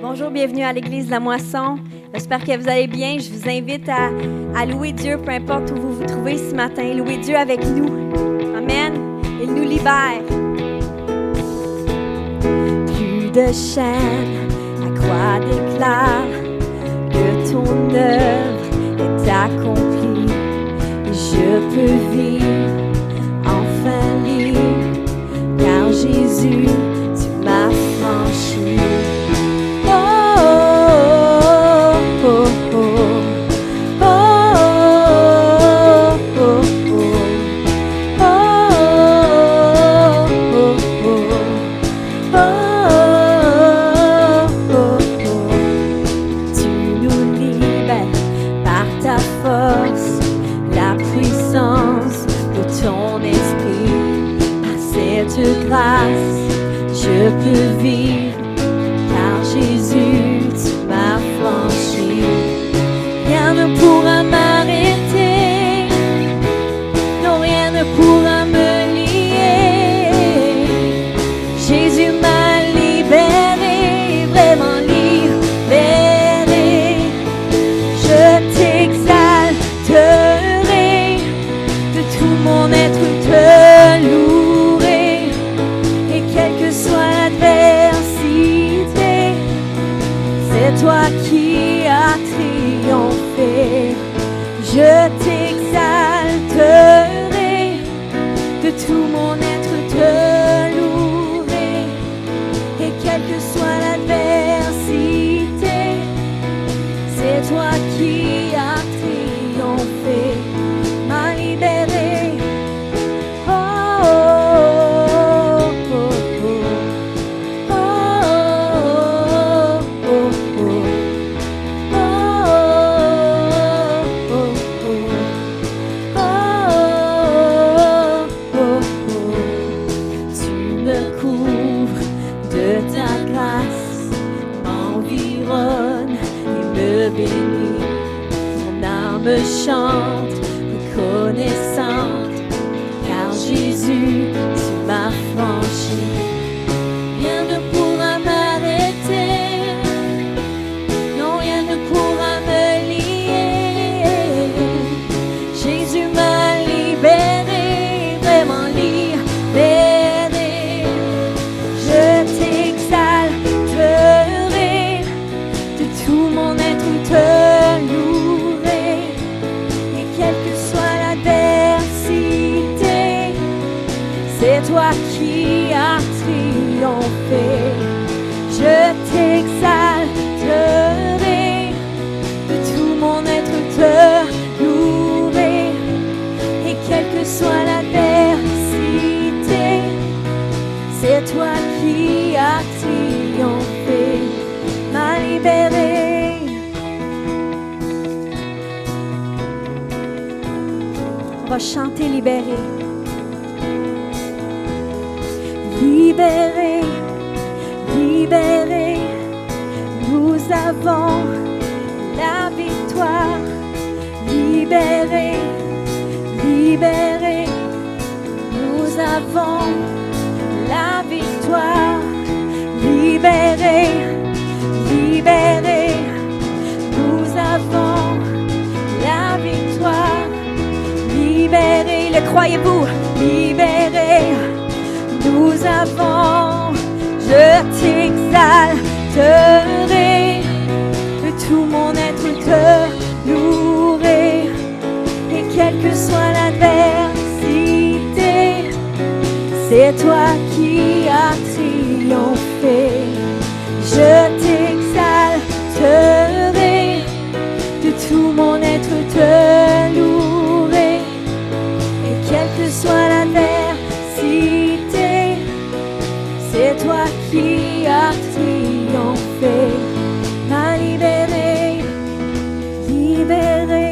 Bonjour, bienvenue à l'Église de la Moisson. J'espère que vous allez bien. Je vous invite à louer Dieu, peu importe où vous vous trouvez ce matin. Louer Dieu avec nous. Amen. Il nous libère. Plus de chaînes, la croix déclare que ton œuvre est accomplie. Je peux vivre enfin libre, car Jésus, tu m'as franchi. Je peux vivre, car Jésus, tu m'as franchi. Rien ne pourra m'arrêter, non, rien ne pourra me lier. Jésus m'a libéré, vraiment libéré. Je t'exalterai, de tout mon être te louerai. Et quelle que soit l'adversité, c'est toi qui as triomphé. Je t'exalterai, de tout mon être te louerai. Et quelle que soit l'adversité, c'est toi qui as triomphé, m'a libéré. Me chante, reconnaissante, car Jésus, tu m'as franchi. Rien ne pourra m'arrêter, non, rien ne pourra me lier. Jésus m'a libéré, vraiment libéré. Je t'exalterai, de tout mon être te louerai. C'est toi qui as triomphé. Je t'exalterai, de tout mon être te louerai. Et quelle que soit l'adversité, c'est toi qui as triomphé, m'a libéré. On va chanter libéré. Libérés, libérés, nous avons la victoire. Libérés, libérés, nous avons la victoire. Libérés, libérés, nous avons la victoire. Libérés, le croyez-vous? Libérés. Nous avons, je t'exalterai, de tout mon être te louerai. Et quelle que soit l'adversité, c'est toi qui as triomphé. Je t'exalterai, de tout mon être te louerai. Et quelle que soit l'adversité, c'est toi qui as triomphé, m'a libéré, libéré,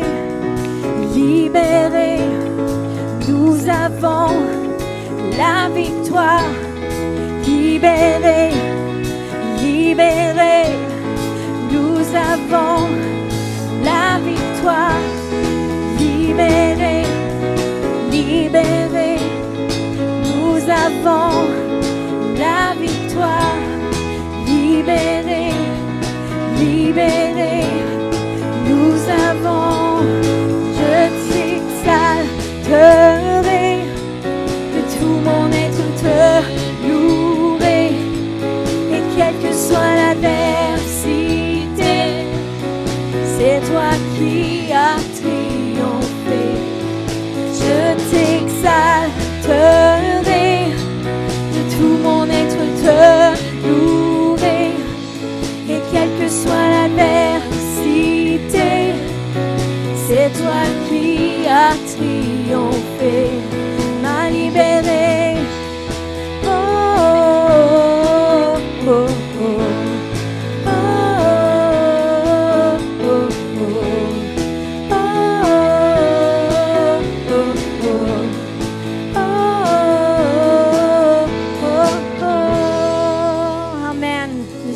libéré. Nous avons la victoire. Libéré, libéré, nous avons la victoire. Libéré, libéré, nous avons la victoire. Libéré,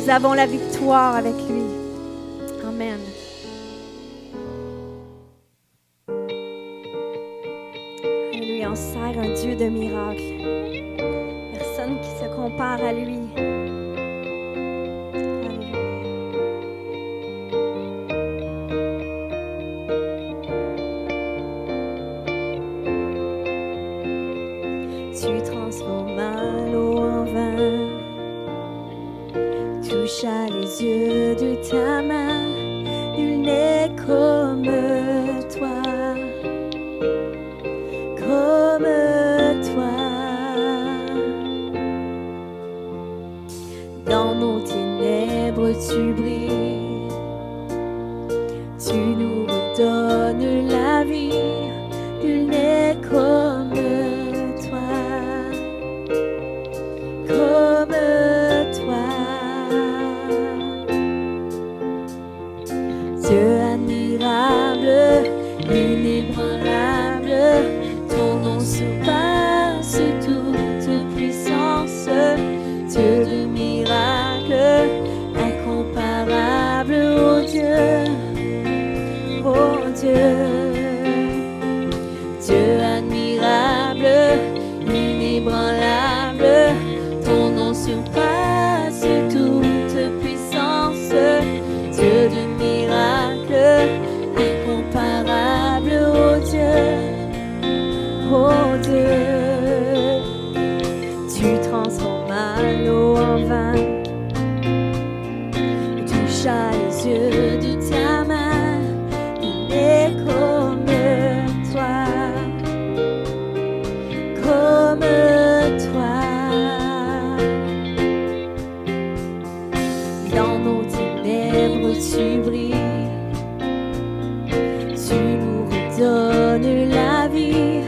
nous avons la victoire avec lui. Amen. Alléluia, on sert un Dieu de miracles. Personne qui se compare à lui. Tu transformas l'eau en vin, toucha les yeux de ta main, nul n'est comme toi, comme toi. Dans nos ténèbres tu brilles, tu nous redonnes la vie, nul n'est comme comme toi. Dieu admirable, inébranlable, ton nom surpasse toute puissance. Dieu de miracles, incomparable, oh Dieu, oh Dieu. Dieu admirable, inébranlable, ton nom surpasse toute puissance. Dieu de miracles, incomparable, oh Dieu, oh Dieu. Tu transformas l'eau en vin, toucha les yeux de ta main, il est comme toi, comme toi. Dans nos ténèbres tu brilles, tu nous redonnes la vie,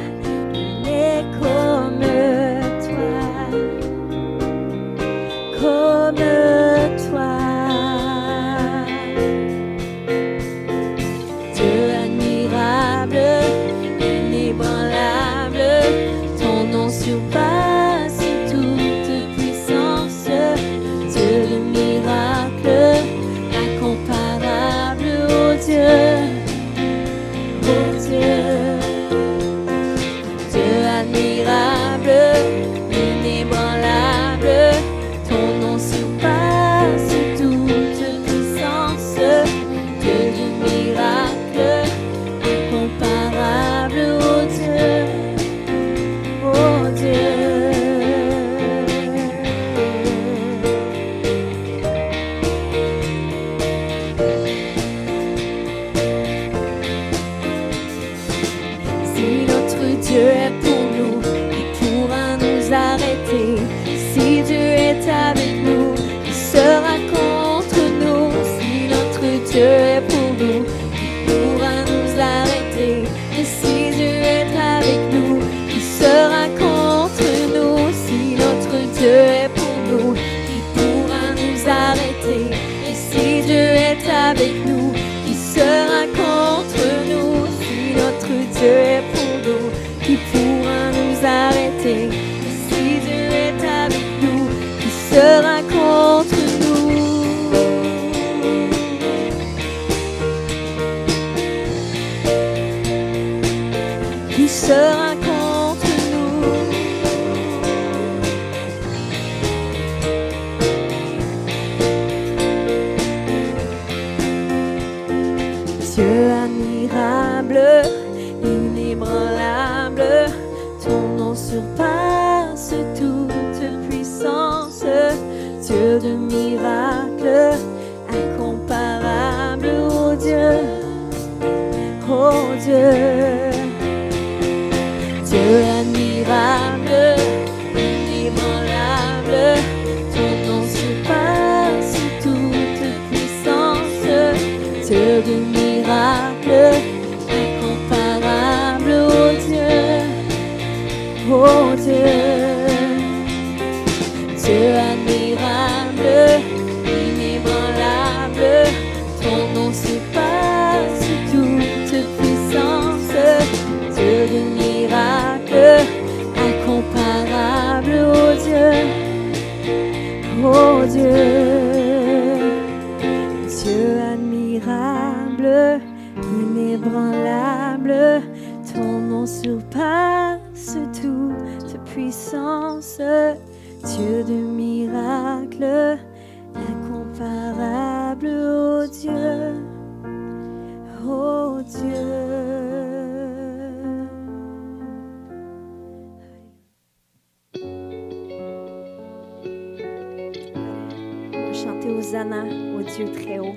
il est comme toi, comme toi. Dieu admirable, inébranlable, ton nom surpasse toute puissance. Dieu de miracles, incomparable, oh Dieu, oh Dieu. Dieu admirable, inébranlable, ton nom surpasse toute puissance. Dieu de miracles, incomparable, oh Dieu, oh Dieu. Si notre Dieu est pour nous, qui pourra nous arrêter? Si Dieu est avec nous, qui sera contre nous? Si notre Dieu est pour nous, qui pourra nous arrêter? Et si Dieu est avec nous, qui sera contre nous? Si notre Dieu est pour nous, qui pourra nous arrêter? Et si Dieu est avec nous, qui sera contre nous? Si notre Dieu est pour nous, qui pourra nous arrêter? Et si Dieu est avec nous, qui sera contre nous? Qui sera contre nous? Dieu admirable, inébranlable, ton nom surpasse toute puissance. Dieu de miracles, incomparable, oh Dieu, oh Dieu. Dieu admirable, inébranlable, ton nom surpasse toute puissance. Dieu de miracles, incomparable, oh Dieu, oh Dieu. Dieu admirable, inébranlable, ton nom surpasse toute puissance. Dieu de miracles, incomparable, oh Dieu, oh Dieu. inébranlable, ton nom surpasse toute puissance, Dieu de miracles, incomparable, oh Dieu, oh Dieu. On va chanter Hosanna au Dieu très haut.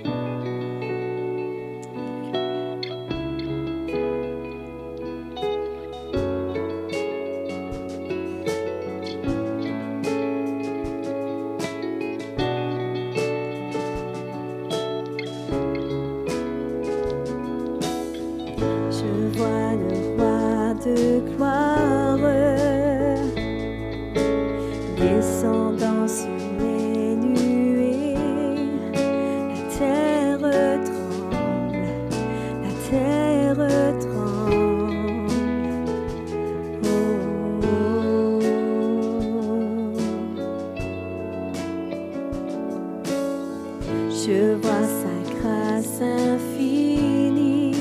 Je vois sa grâce infinie,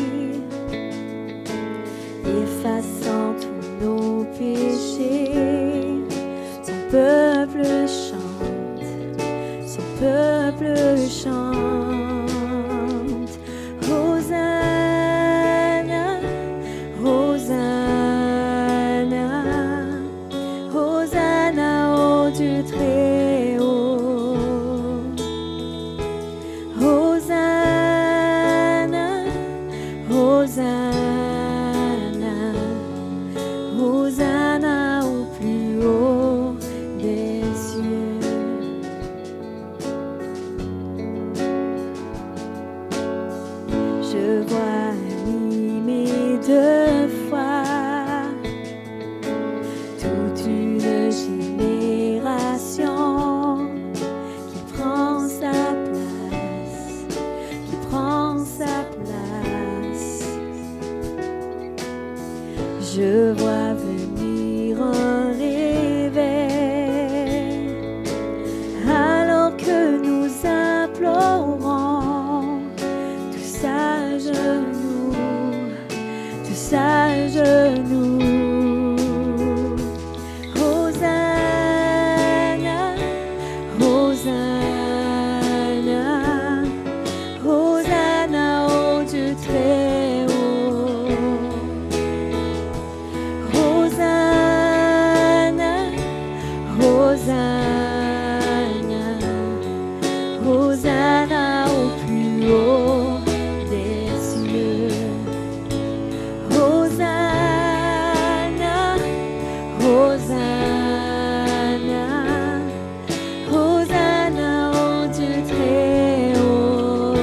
effaçant tous nos péchés. Son peuple chante, son peuple chante. Hosanna, Hosanna, Hosanna au Dieu très haut. Hosanna, Hosanna, Hosanna au plus haut des cieux. Je vois animer de foi toute une génération qui prend sa place, qui prend sa place. Je vois venir un réveil alors que nous implorons tous à genoux, tous à genoux. Hosanna, Hosanna, Hosanna au Dieu très haut. Hosanna, Hosanna, Hosanna au plus haut des cieux. Hosanna, Hosanna, Hosanna au Dieu très haut.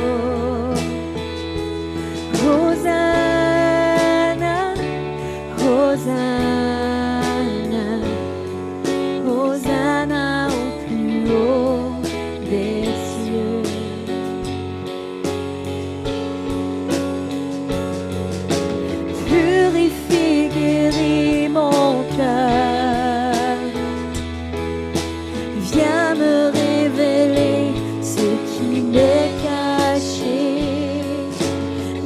Hosanna, Hosanna, Hosanna au plus haut des cieux. Purifie, guéris mon cœur. Viens me révéler ce qui m'est caché.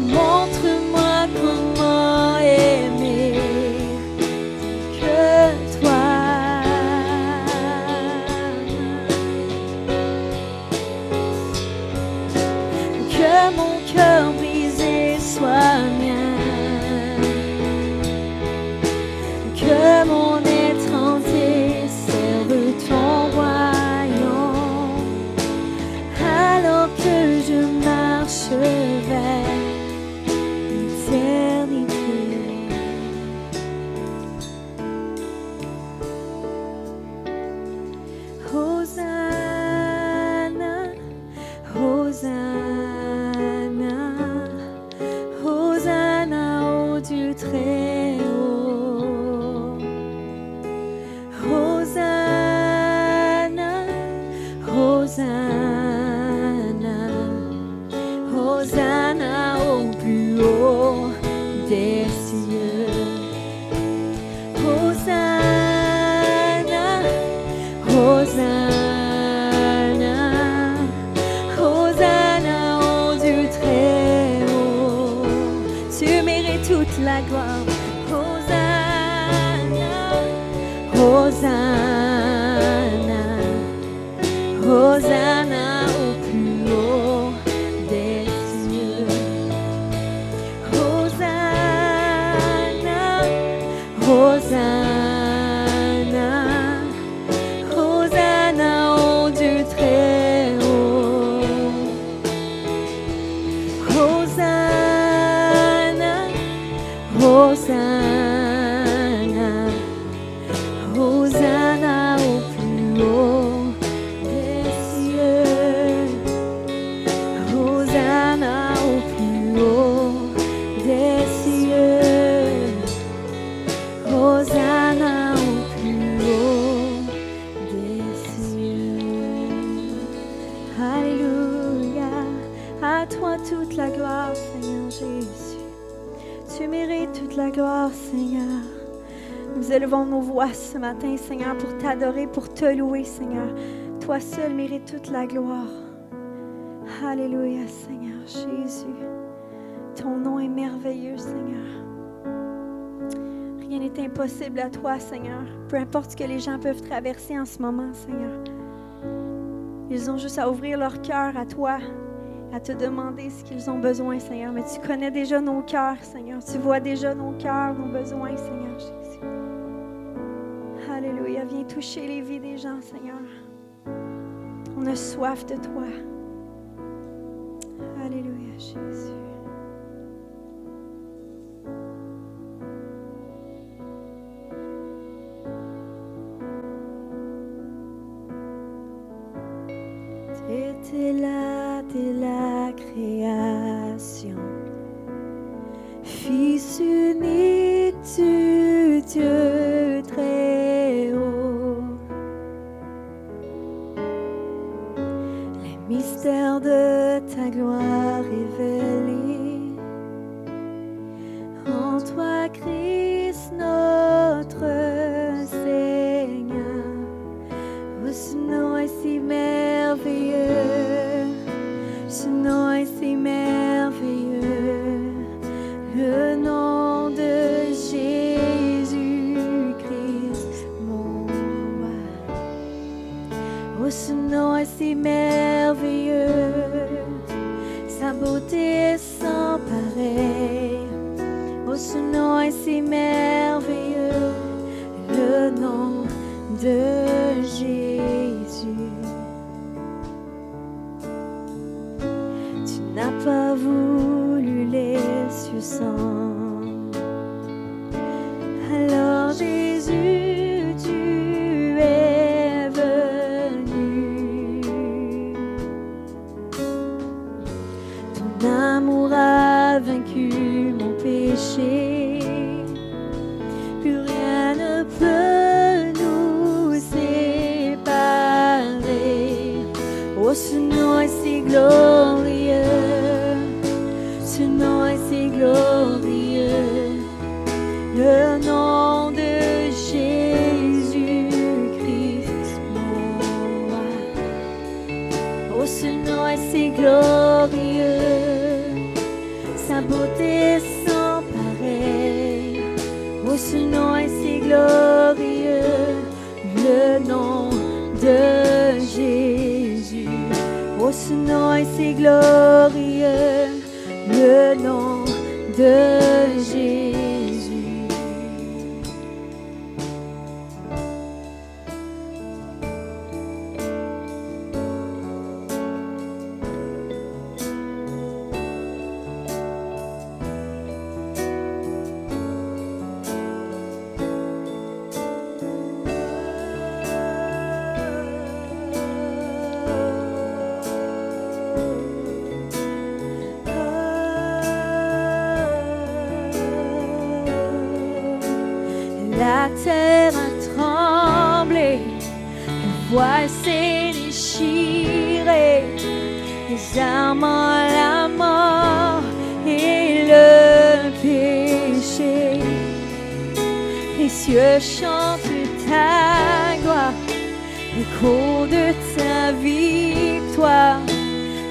Montre-moi comment aimer que toi. Que mon cœur brisé soit mien, que mon être entier serve ton royaume, alors que je marche vers l'éternité. Hosanna, Hosanna, Hosanna au Dieu très haut. Hosanna, Hosanna, Hosanna au plus haut des cieux. Hosanna, Hosanna, Hosanna au Dieu très haut. Tu la gloire. Hosanna, Hosanna, Hosanna au plus haut des cieux. Hosanna, Hosanna, Hosanna au Dieu très haut. Hosanna, Hosanna, Hosanna au plus haut des cieux. Hosanna au plus haut des cieux. Hosanna au plus haut des cieux. Alléluia. À toi toute la gloire, Seigneur Jésus. Tu mérites toute la gloire, Seigneur. Nous élevons nos voix ce matin, Seigneur, pour t'adorer, pour te louer, Seigneur. Toi seul mérites toute la gloire. Alléluia, Seigneur Jésus. Ton nom est merveilleux, Seigneur. Rien n'est impossible à toi, Seigneur. Peu importe ce que les gens peuvent traverser en ce moment, Seigneur. Ils ont juste à ouvrir leur cœur à toi, à te demander ce qu'ils ont besoin, Seigneur. Mais tu connais déjà nos cœurs, Seigneur. Tu vois déjà nos cœurs, nos besoins, Seigneur Jésus. Alléluia. Viens toucher les vies des gens, Seigneur. On a soif de toi. Alléluia, Jésus. T'es là, t'es la création. Fils unique du Dieu très haut. Les mystères de ta gloire révélés. En toi, Christ, notre Seigneur. Oh, ce nom est si merveilleux. Ce nom est si merveilleux. Le nom de Jésus-Christ, mon roi. Oh, ce nom est si merveilleux. Sa beauté est sans pareil. Oh, ce nom est si merveilleux. Le nom de Jésus. Tu n'as pas voulu les cieux sans. Alors Jésus, tu es venu. Ton amour a vaincu mon péché. Plus rien ne peut nous séparer. Oh, ce nom est si glorieux. Ce nom est si glorieux. Le nom de Jésus-Christ, mon roi. Oh, ce nom est si glorieux. Sa beauté est sans pareil. Oh, ce nom est si glorieux. Le nom de Jésus. Oh, ce nom est si glorieux. Le nom de Jésus. La terre a tremblé, le voile s'est déchiré, les armes, la mort et le péché. Les cieux chantent ta gloire, l'écho de ta victoire,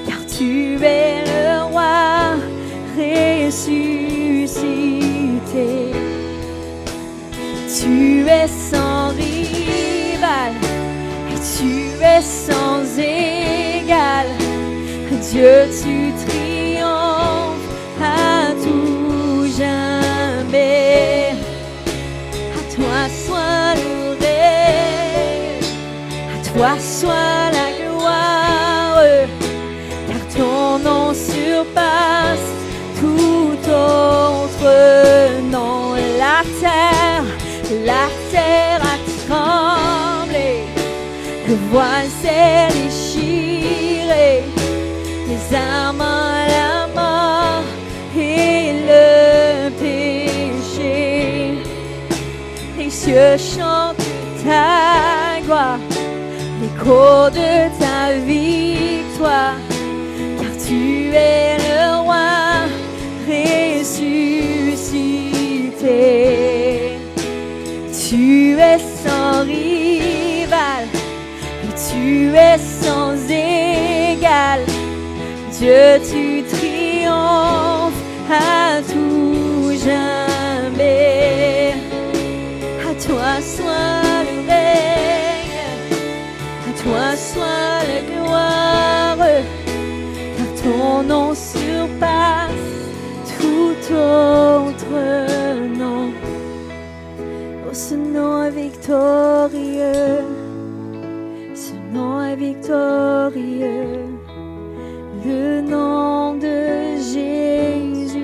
car tu es le roi ressuscité. es sans rival, et tu es sans égal. Dieu, tu triomphes à tout jamais. À toi soit le règne, à toi soit la gloire, car ton nom surpasse tout autre nom. La terre a tremblé, le voile s'est déchiré, les armes à la mort et le péché. Les cieux chantent ta gloire, l'écho de ta victoire, car tu es le roi ressuscité. Tu es sans rival, et tu es sans égal. Dieu, tu triomphes à tout jamais. À toi soit le règne, à toi soit la gloire, car ton nom surpasse tout autre nom. Oh, ce nom est victorieux, ce nom est victorieux, le nom de Jésus-Christ,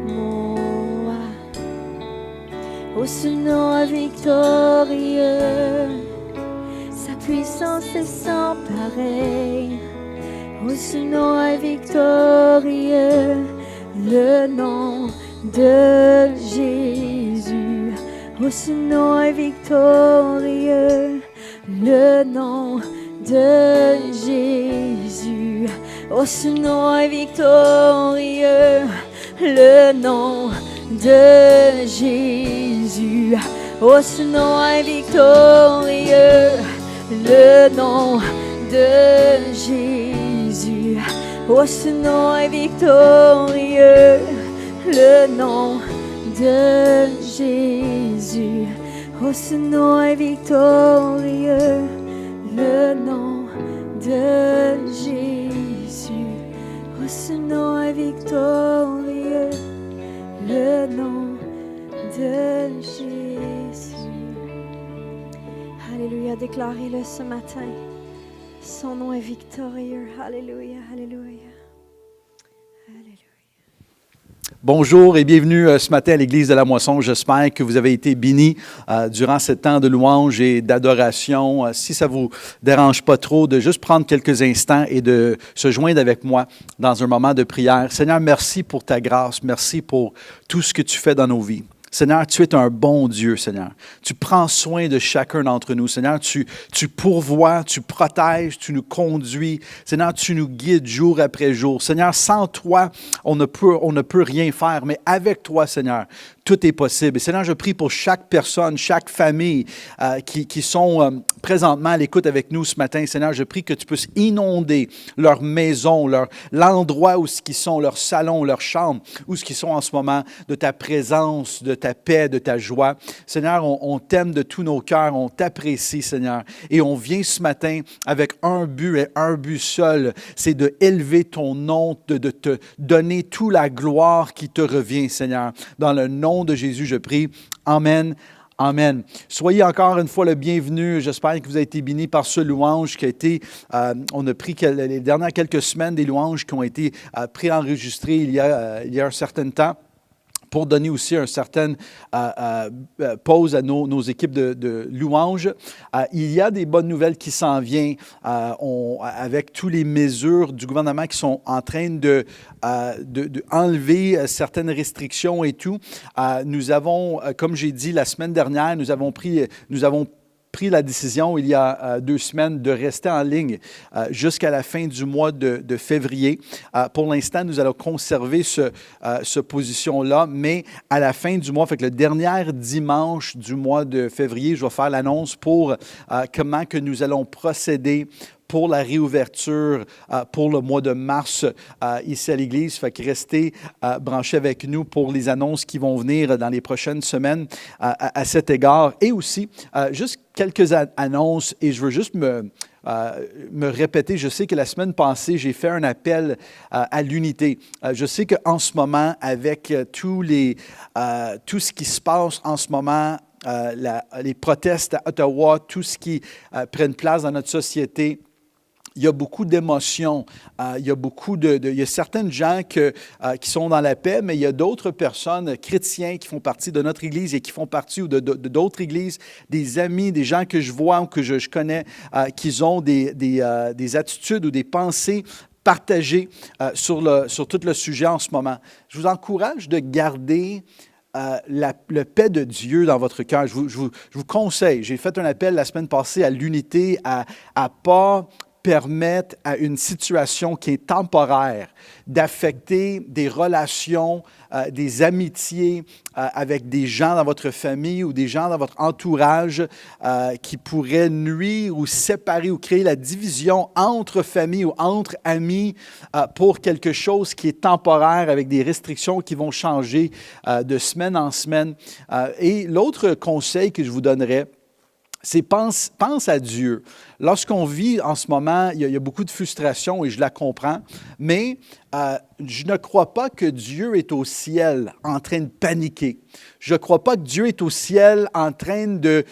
mon roi. Oh, ce nom est victorieux, sa puissance est sans pareil. Oh, ce nom est victorieux, le nom de Jésus. Oh, ce nom est victorieux, le nom de Jésus. Oh, ce nom est victorieux, le nom de Jésus. Oh, ce nom est victorieux, le nom de Jésus. Oh, ce nom est victorieux, le nom de Jésus. Oh, ce nom est victorieux, le nom de Jésus. Oh, ce nom est victorieux, le nom de Jésus. Alléluia, déclarez-le ce matin. Son nom est victorieux. Alléluia, alléluia. Bonjour et bienvenue ce matin à l'Église de la Moisson. J'espère que vous avez été bénis durant ce temps de louange et d'adoration. Si ça ne vous dérange pas trop, de juste prendre quelques instants et de se joindre avec moi dans un moment de prière. Seigneur, merci pour ta grâce. Merci pour tout ce que tu fais dans nos vies. Seigneur, tu es un bon Dieu, Seigneur. Tu prends soin de chacun d'entre nous. Seigneur, tu pourvois, tu protèges, tu nous conduis. Seigneur, tu nous guides jour après jour. Seigneur, sans toi, on ne peut rien faire, mais avec toi, Seigneur, tout est possible. Et Seigneur, je prie pour chaque personne, chaque famille qui sont présentement à l'écoute avec nous ce matin. Seigneur, je prie que tu puisses inonder leur maison, l'endroit où ils sont, leur salon, leur chambre, où ils sont en ce moment, de ta présence, de ta paix, de ta joie. Seigneur, on t'aime de tous nos cœurs, on t'apprécie, Seigneur. Et on vient ce matin avec un but et un but seul, c'est de élever ton nom, de te donner toute la gloire qui te revient, Seigneur. Dans le nom de Jésus, je prie. Amen. Amen. Soyez encore une fois le bienvenu. J'espère que vous avez été bénis par ce louange qui a été, on a pris les dernières quelques semaines des louanges qui ont été préenregistrées il y a un certain temps, pour donner aussi une certaine pause à nos équipes de louanges. Il y a des bonnes nouvelles qui s'en viennent avec toutes les mesures du gouvernement qui sont en train de enlever certaines restrictions et tout. Nous avons, comme j'ai dit la semaine dernière, nous avons pris la décision il y a 2 semaines de rester en ligne jusqu'à la fin du mois de février. Pour l'instant, nous allons conserver ce position-là, mais à la fin du mois, fait que le dernier dimanche du mois de février, je vais faire l'annonce pour comment que nous allons procéder pour la réouverture pour le mois de mars ici à l'Église. Fait que restez branchés avec nous pour les annonces qui vont venir dans les prochaines semaines à cet égard. Et aussi, juste quelques annonces, et je veux juste me répéter. Je sais que la semaine passée, j'ai fait un appel à l'unité. Je sais qu'en ce moment, avec tout ce qui se passe en ce moment, les protestes à Ottawa, tout ce qui prenne place dans notre société, il y a beaucoup d'émotions, il y a certaines gens qui sont dans la paix, mais il y a d'autres personnes, chrétiens, qui font partie de notre Église et qui font partie d'autres églises, des amis, des gens que je vois ou que je connais, qui ont des attitudes ou des pensées partagées sur tout le sujet en ce moment. Je vous encourage de garder le paix de Dieu dans votre cœur. Je vous conseille, j'ai fait un appel la semaine passée à l'unité, à pas permettre à une situation qui est temporaire d'affecter des relations, des amitiés avec des gens dans votre famille ou des gens dans votre entourage qui pourraient nuire ou séparer ou créer la division entre famille ou entre amis pour quelque chose qui est temporaire avec des restrictions qui vont changer de semaine en semaine. Et l'autre conseil que je vous donnerais, c'est pense à Dieu. Lorsqu'on vit en ce moment, il y a beaucoup de frustration et je la comprends, mais je ne crois pas que Dieu est au ciel en train de paniquer. Je ne crois pas que Dieu est au ciel en train d'être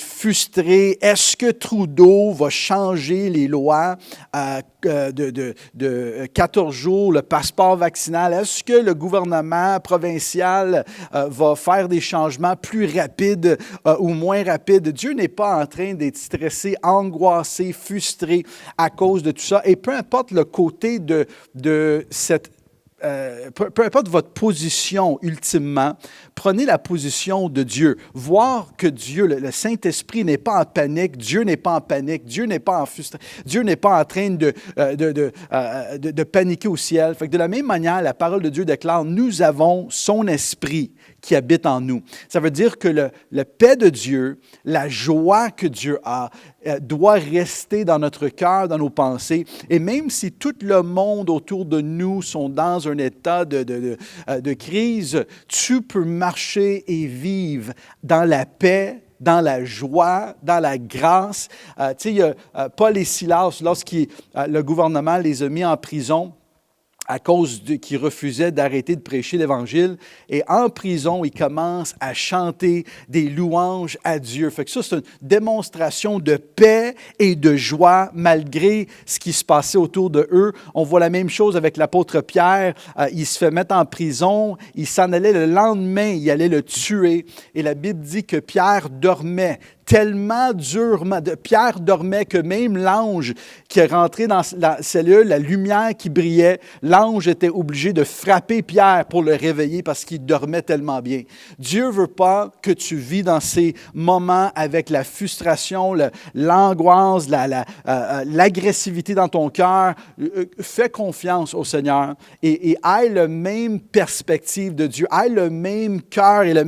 frustré. Est-ce que Trudeau va changer les lois de 14 jours, le passeport vaccinal? Est-ce que le gouvernement provincial va faire des changements plus rapides ou moins rapides? Dieu n'est pas en train d'être stressé, angoissé, frustré à cause de tout ça. Et peu importe le côté de cette peu importe votre position ultimement, prenez la position de Dieu. Voir que Dieu, le Saint-Esprit n'est pas en panique, Dieu n'est pas en panique, Dieu n'est pas en frustration, Dieu n'est pas en train de paniquer au ciel. Fait que de la même manière, la parole de Dieu déclare, nous avons son Esprit qui habite en nous. Ça veut dire que le paix de Dieu, la joie que Dieu a, doit rester dans notre cœur, dans nos pensées. Et même si tout le monde autour de nous sont dans un état de crise, tu peux marcher et vivre dans la paix, dans la joie, dans la grâce. Tu sais, il y a Paul et Silas, le gouvernement les a mis en prison, à cause qu'ils refusaient d'arrêter de prêcher l'Évangile. Et en prison, ils commencent à chanter des louanges à Dieu. Fait que ça, c'est une démonstration de paix et de joie malgré ce qui se passait autour de eux. On voit la même chose avec l'apôtre Pierre. Il se fait mettre en prison. Il s'en allait le lendemain. Il allait le tuer. Et la Bible dit que Pierre dormait tellement durement. Pierre dormait que même l'ange qui est rentré dans la cellule, la lumière qui brillait, l'ange était obligé de frapper Pierre pour le réveiller parce qu'il dormait tellement bien. Dieu ne veut pas que tu vis dans ces moments avec la frustration, l'angoisse, l'agressivité dans ton cœur. Fais confiance au Seigneur et aie la même perspective de Dieu, aie le même cœur et le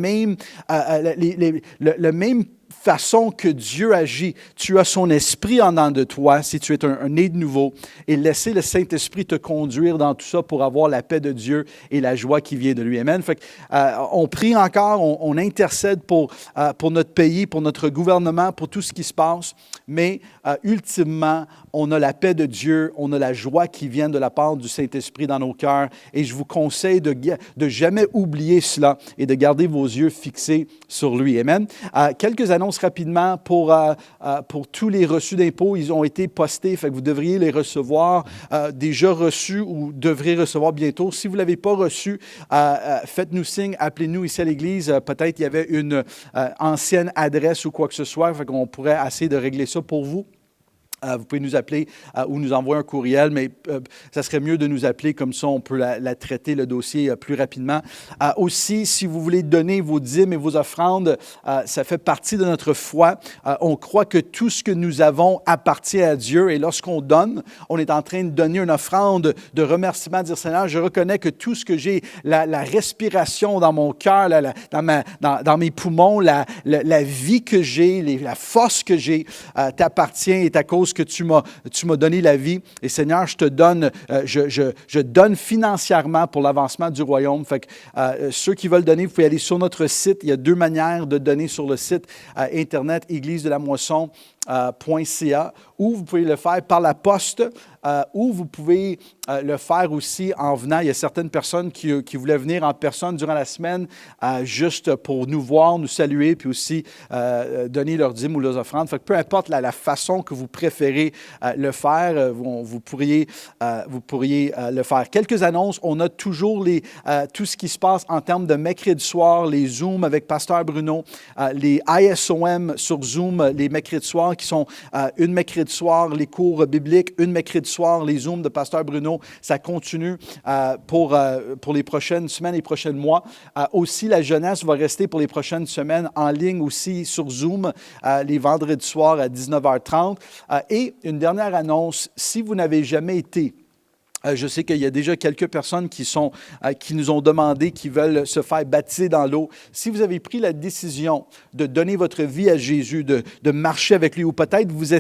même façon que Dieu agit. Tu as son esprit en dedans de toi si tu es un né de nouveau et laissez le Saint-Esprit te conduire dans tout ça pour avoir la paix de Dieu et la joie qui vient de lui. Amen. Fait que, on prie encore, on intercède pour notre pays, pour notre gouvernement, pour tout ce qui se passe, mais ultimement, on a la paix de Dieu, on a la joie qui vient de la part du Saint-Esprit dans nos cœurs et je vous conseille de jamais oublier cela et de garder vos yeux fixés sur lui. Amen. Quelques annonces rapidement pour tous les reçus d'impôts. Ils ont été postés, fait que vous devriez les recevoir déjà reçus ou devrez recevoir bientôt. Si vous ne l'avez pas reçu, faites-nous signe, appelez-nous ici à l'Église. Peut-être qu'il y avait une ancienne adresse ou quoi que ce soit, fait qu'on pourrait essayer de régler ça pour vous. Vous pouvez nous appeler ou nous envoyer un courriel, mais ça serait mieux de nous appeler, comme ça on peut la traiter, le dossier, plus rapidement. Aussi, si vous voulez donner vos dîmes et vos offrandes, ça fait partie de notre foi. On croit que tout ce que nous avons appartient à Dieu et lorsqu'on donne, on est en train de donner une offrande de remerciement, dire Seigneur, je reconnais que tout ce que j'ai, la respiration dans mon cœur, dans mes poumons, la vie que j'ai, la force que j'ai, t'appartient et à cause que tu m'as donné la vie. Et Seigneur, je te donne, je donne financièrement pour l'avancement du royaume. Fait que ceux qui veulent donner, vous pouvez aller sur notre site. Il y a 2 manières de donner sur le site Internet, église-de-la-moisson.ca, ou vous pouvez le faire par la poste, ou vous pouvez le faire aussi en venant. Il y a certaines personnes qui voulaient venir en personne durant la semaine juste pour nous voir, nous saluer, puis aussi donner leurs dîmes ou leurs offrandes. Fait que peu importe la façon que vous préférez le faire, vous pourriez le faire. Quelques annonces. On a toujours tout ce qui se passe en termes de mercredi soir, les Zooms avec Pasteur Bruno, les ISOM sur Zoom, les mercredis soirs qui sont une mercredi soir, les cours bibliques, une mercredi soir, les Zooms de Pasteur Bruno. Ça continue pour les prochaines semaines et prochains mois. Aussi, la jeunesse va rester pour les prochaines semaines en ligne aussi sur Zoom, les vendredis soirs à 19h30. Et une dernière annonce, si vous n'avez jamais été, je sais qu'il y a déjà quelques personnes qui nous ont demandé, qui veulent se faire baptiser dans l'eau. Si vous avez pris la décision de donner votre vie à Jésus, de marcher avec lui, ou peut-être vous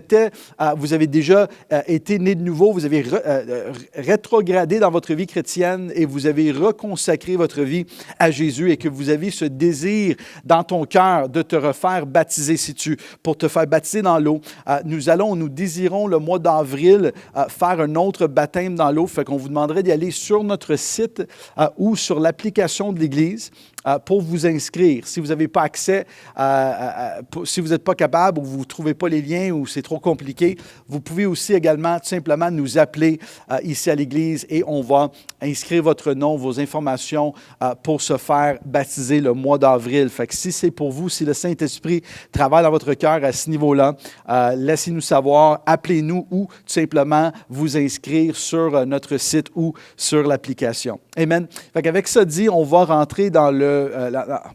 avez déjà été né de nouveau, vous avez rétrogradé dans votre vie chrétienne et vous avez reconsacré votre vie à Jésus et que vous avez ce désir dans ton cœur de te refaire baptiser, pour te faire baptiser dans l'eau, nous désirons le mois d'avril faire un autre baptême dans l'eau. Fait qu'on vous demanderait d'y aller sur notre site ou sur l'application de l'Église pour vous inscrire. Si vous n'avez pas accès, si vous n'êtes pas capable ou vous ne trouvez pas les liens ou c'est trop compliqué, vous pouvez aussi également tout simplement nous appeler ici à l'Église et on va inscrire votre nom, vos informations pour se faire baptiser le mois d'avril. Fait que si c'est pour vous, si le Saint-Esprit travaille dans votre cœur à ce niveau-là, laissez-nous savoir, appelez-nous ou tout simplement vous inscrire sur notre site ou sur l'application. Amen. Fait qu'avec ça dit, on va rentrer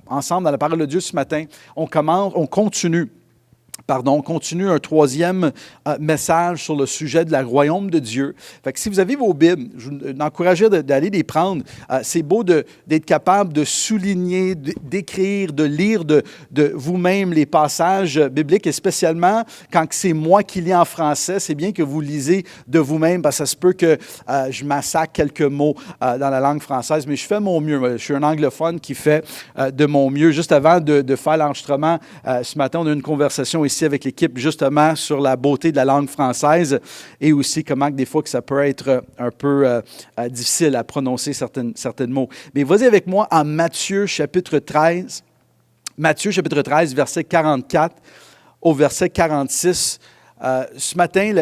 ensemble dans la parole de Dieu ce matin. On continue un 3e message sur le sujet de la royaume de Dieu. Fait que si vous avez vos Bibles, je vous encourage d'aller les prendre. C'est beau d'être capable de souligner, d'écrire, de lire de vous-même les passages bibliques, et spécialement quand c'est moi qui lis en français, c'est bien que vous lisez de vous-même, parce que ça se peut que je massacre quelques mots dans la langue française, mais je fais mon mieux. Je suis un anglophone qui fait de mon mieux. Juste avant de faire l'enregistrement, ce matin, on a eu une conversation ici avec l'équipe justement sur la beauté de la langue française et aussi comment des fois que ça peut être un peu difficile à prononcer certains mots. Mais vas-y avec moi en Matthieu chapitre 13. Matthieu chapitre 13, verset 44 au verset 46. Ce matin,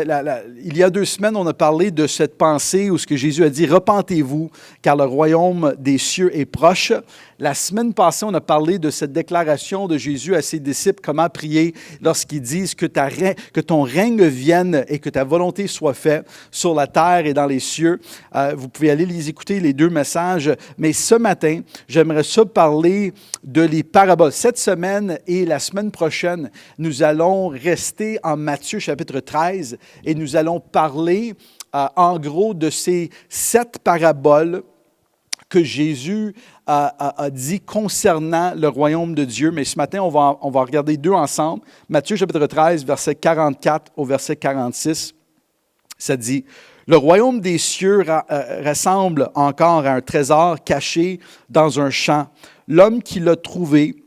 il y a 2 semaines, on a parlé de cette pensée où ce que Jésus a dit « Repentez-vous, car le royaume des cieux est proche ». La semaine passée, on a parlé de cette déclaration de Jésus à ses disciples, comment prier lorsqu'ils disent que ton règne vienne et que ta volonté soit faite sur la terre et dans les cieux. Vous pouvez aller les écouter, les 2 messages. Mais ce matin, j'aimerais ça parler de les paraboles. Cette semaine et la semaine prochaine, nous allons rester en Matthieu chapitre 13 et nous allons parler en gros de ces 7 paraboles que Jésus a dit concernant le royaume de Dieu. Mais ce matin, on va regarder 2 ensemble. Matthieu chapitre 13, verset 44 au verset 46. Ça dit, « Le royaume des cieux ressemble encore à un trésor caché dans un champ. L'homme qui l'a trouvé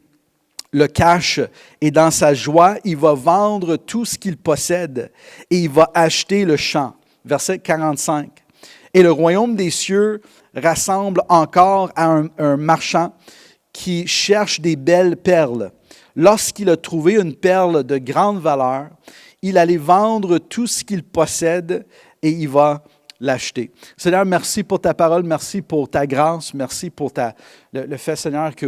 le cache et dans sa joie, il va vendre tout ce qu'il possède et il va acheter le champ. » Verset 45. « Et le royaume des cieux rassemble encore à un marchand qui cherche des belles perles. Lorsqu'il a trouvé une perle de grande valeur, il allait vendre tout ce qu'il possède et il va l'acheter. » Seigneur, merci pour ta parole, merci pour ta grâce, merci pour le fait, Seigneur, que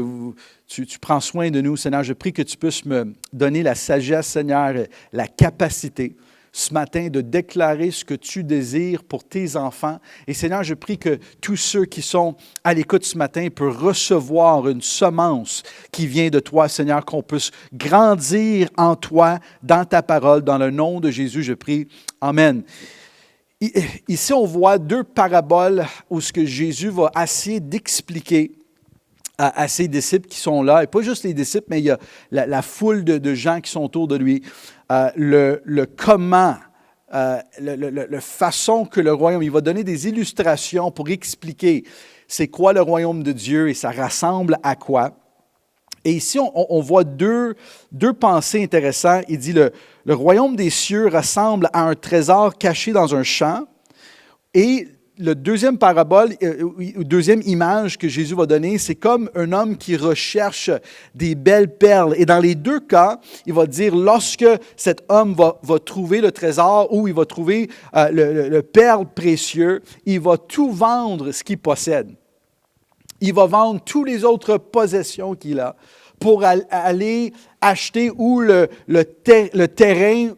tu prends soin de nous. Seigneur, je prie que tu puisses me donner la sagesse, Seigneur, la capacité ce matin de déclarer ce que tu désires pour tes enfants. Et Seigneur, je prie que tous ceux qui sont à l'écoute ce matin peuvent recevoir une semence qui vient de toi, Seigneur, qu'on puisse grandir en toi, dans ta parole. Dans le nom de Jésus, je prie. Amen. Ici, on voit deux paraboles où ce que Jésus va essayer d'expliquer à ses disciples qui sont là, et pas juste les disciples, mais il y a la foule de gens qui sont autour de lui, le comment, la façon que le royaume, il va donner des illustrations pour expliquer c'est quoi le royaume de Dieu et ça rassemble à quoi. Et ici, on voit deux pensées intéressantes. Il dit le royaume des cieux ressemble à un trésor caché dans un champ. Et le deuxième parabole, deuxième image que Jésus va donner, c'est comme un homme qui recherche des belles perles. Et dans les deux cas, il va dire, lorsque cet homme va trouver le trésor ou il va trouver le perle précieux, il va tout vendre ce qu'il possède. Il va vendre toutes les autres possessions qu'il a pour aller acheter où le terrain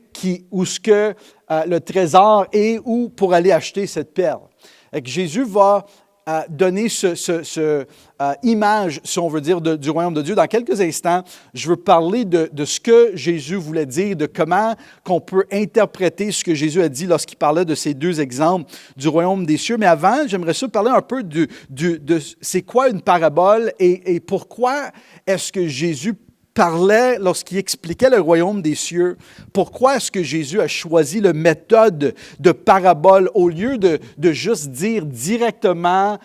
où le trésor est, ou pour aller acheter cette perle. Et que Jésus va donner cette image, si on veut dire, du royaume de Dieu. Dans quelques instants, je veux parler de ce que Jésus voulait dire, de comment qu'on peut interpréter ce que Jésus a dit lorsqu'il parlait de ces deux exemples du royaume des cieux. Mais avant, j'aimerais ça parler un peu de c'est quoi une parabole et pourquoi est-ce que Jésus parlait lorsqu'il expliquait le royaume des cieux. Pourquoi est-ce que Jésus a choisi la méthode de parabole au lieu de juste dire directement,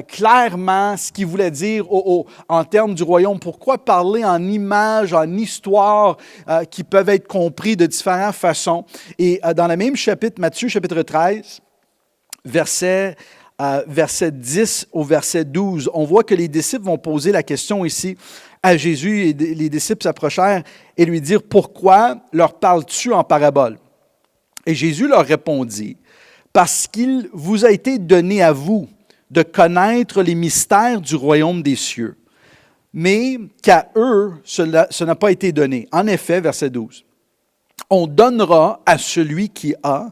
clairement ce qu'il voulait dire en termes du royaume? Pourquoi parler en images, en histoires qui peuvent être compris de différentes façons? Et dans le même chapitre, Matthieu chapitre 13, verset 10 au verset 12, on voit que les disciples vont poser la question ici à Jésus, et les disciples s'approchèrent et lui dirent, « Pourquoi leur parles-tu en parabole? » Et Jésus leur répondit, « Parce qu'il vous a été donné à vous de connaître les mystères du royaume des cieux, mais qu'à eux, ce n'a pas été donné. » En effet, verset 12, « On donnera à celui qui a,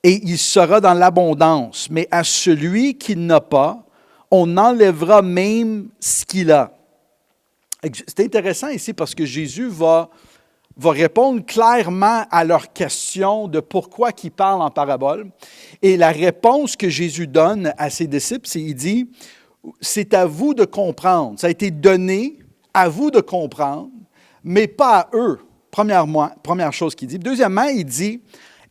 et il sera dans l'abondance, mais à celui qui n'a pas, on enlèvera même ce qu'il a. » C'est intéressant ici parce que Jésus va répondre clairement à leur question de pourquoi ils parlent en parabole. Et la réponse que Jésus donne à ses disciples, c'est il dit, c'est à vous de comprendre. Ça a été donné à vous de comprendre, mais pas à eux. Première chose qu'il dit. Deuxièmement, il dit,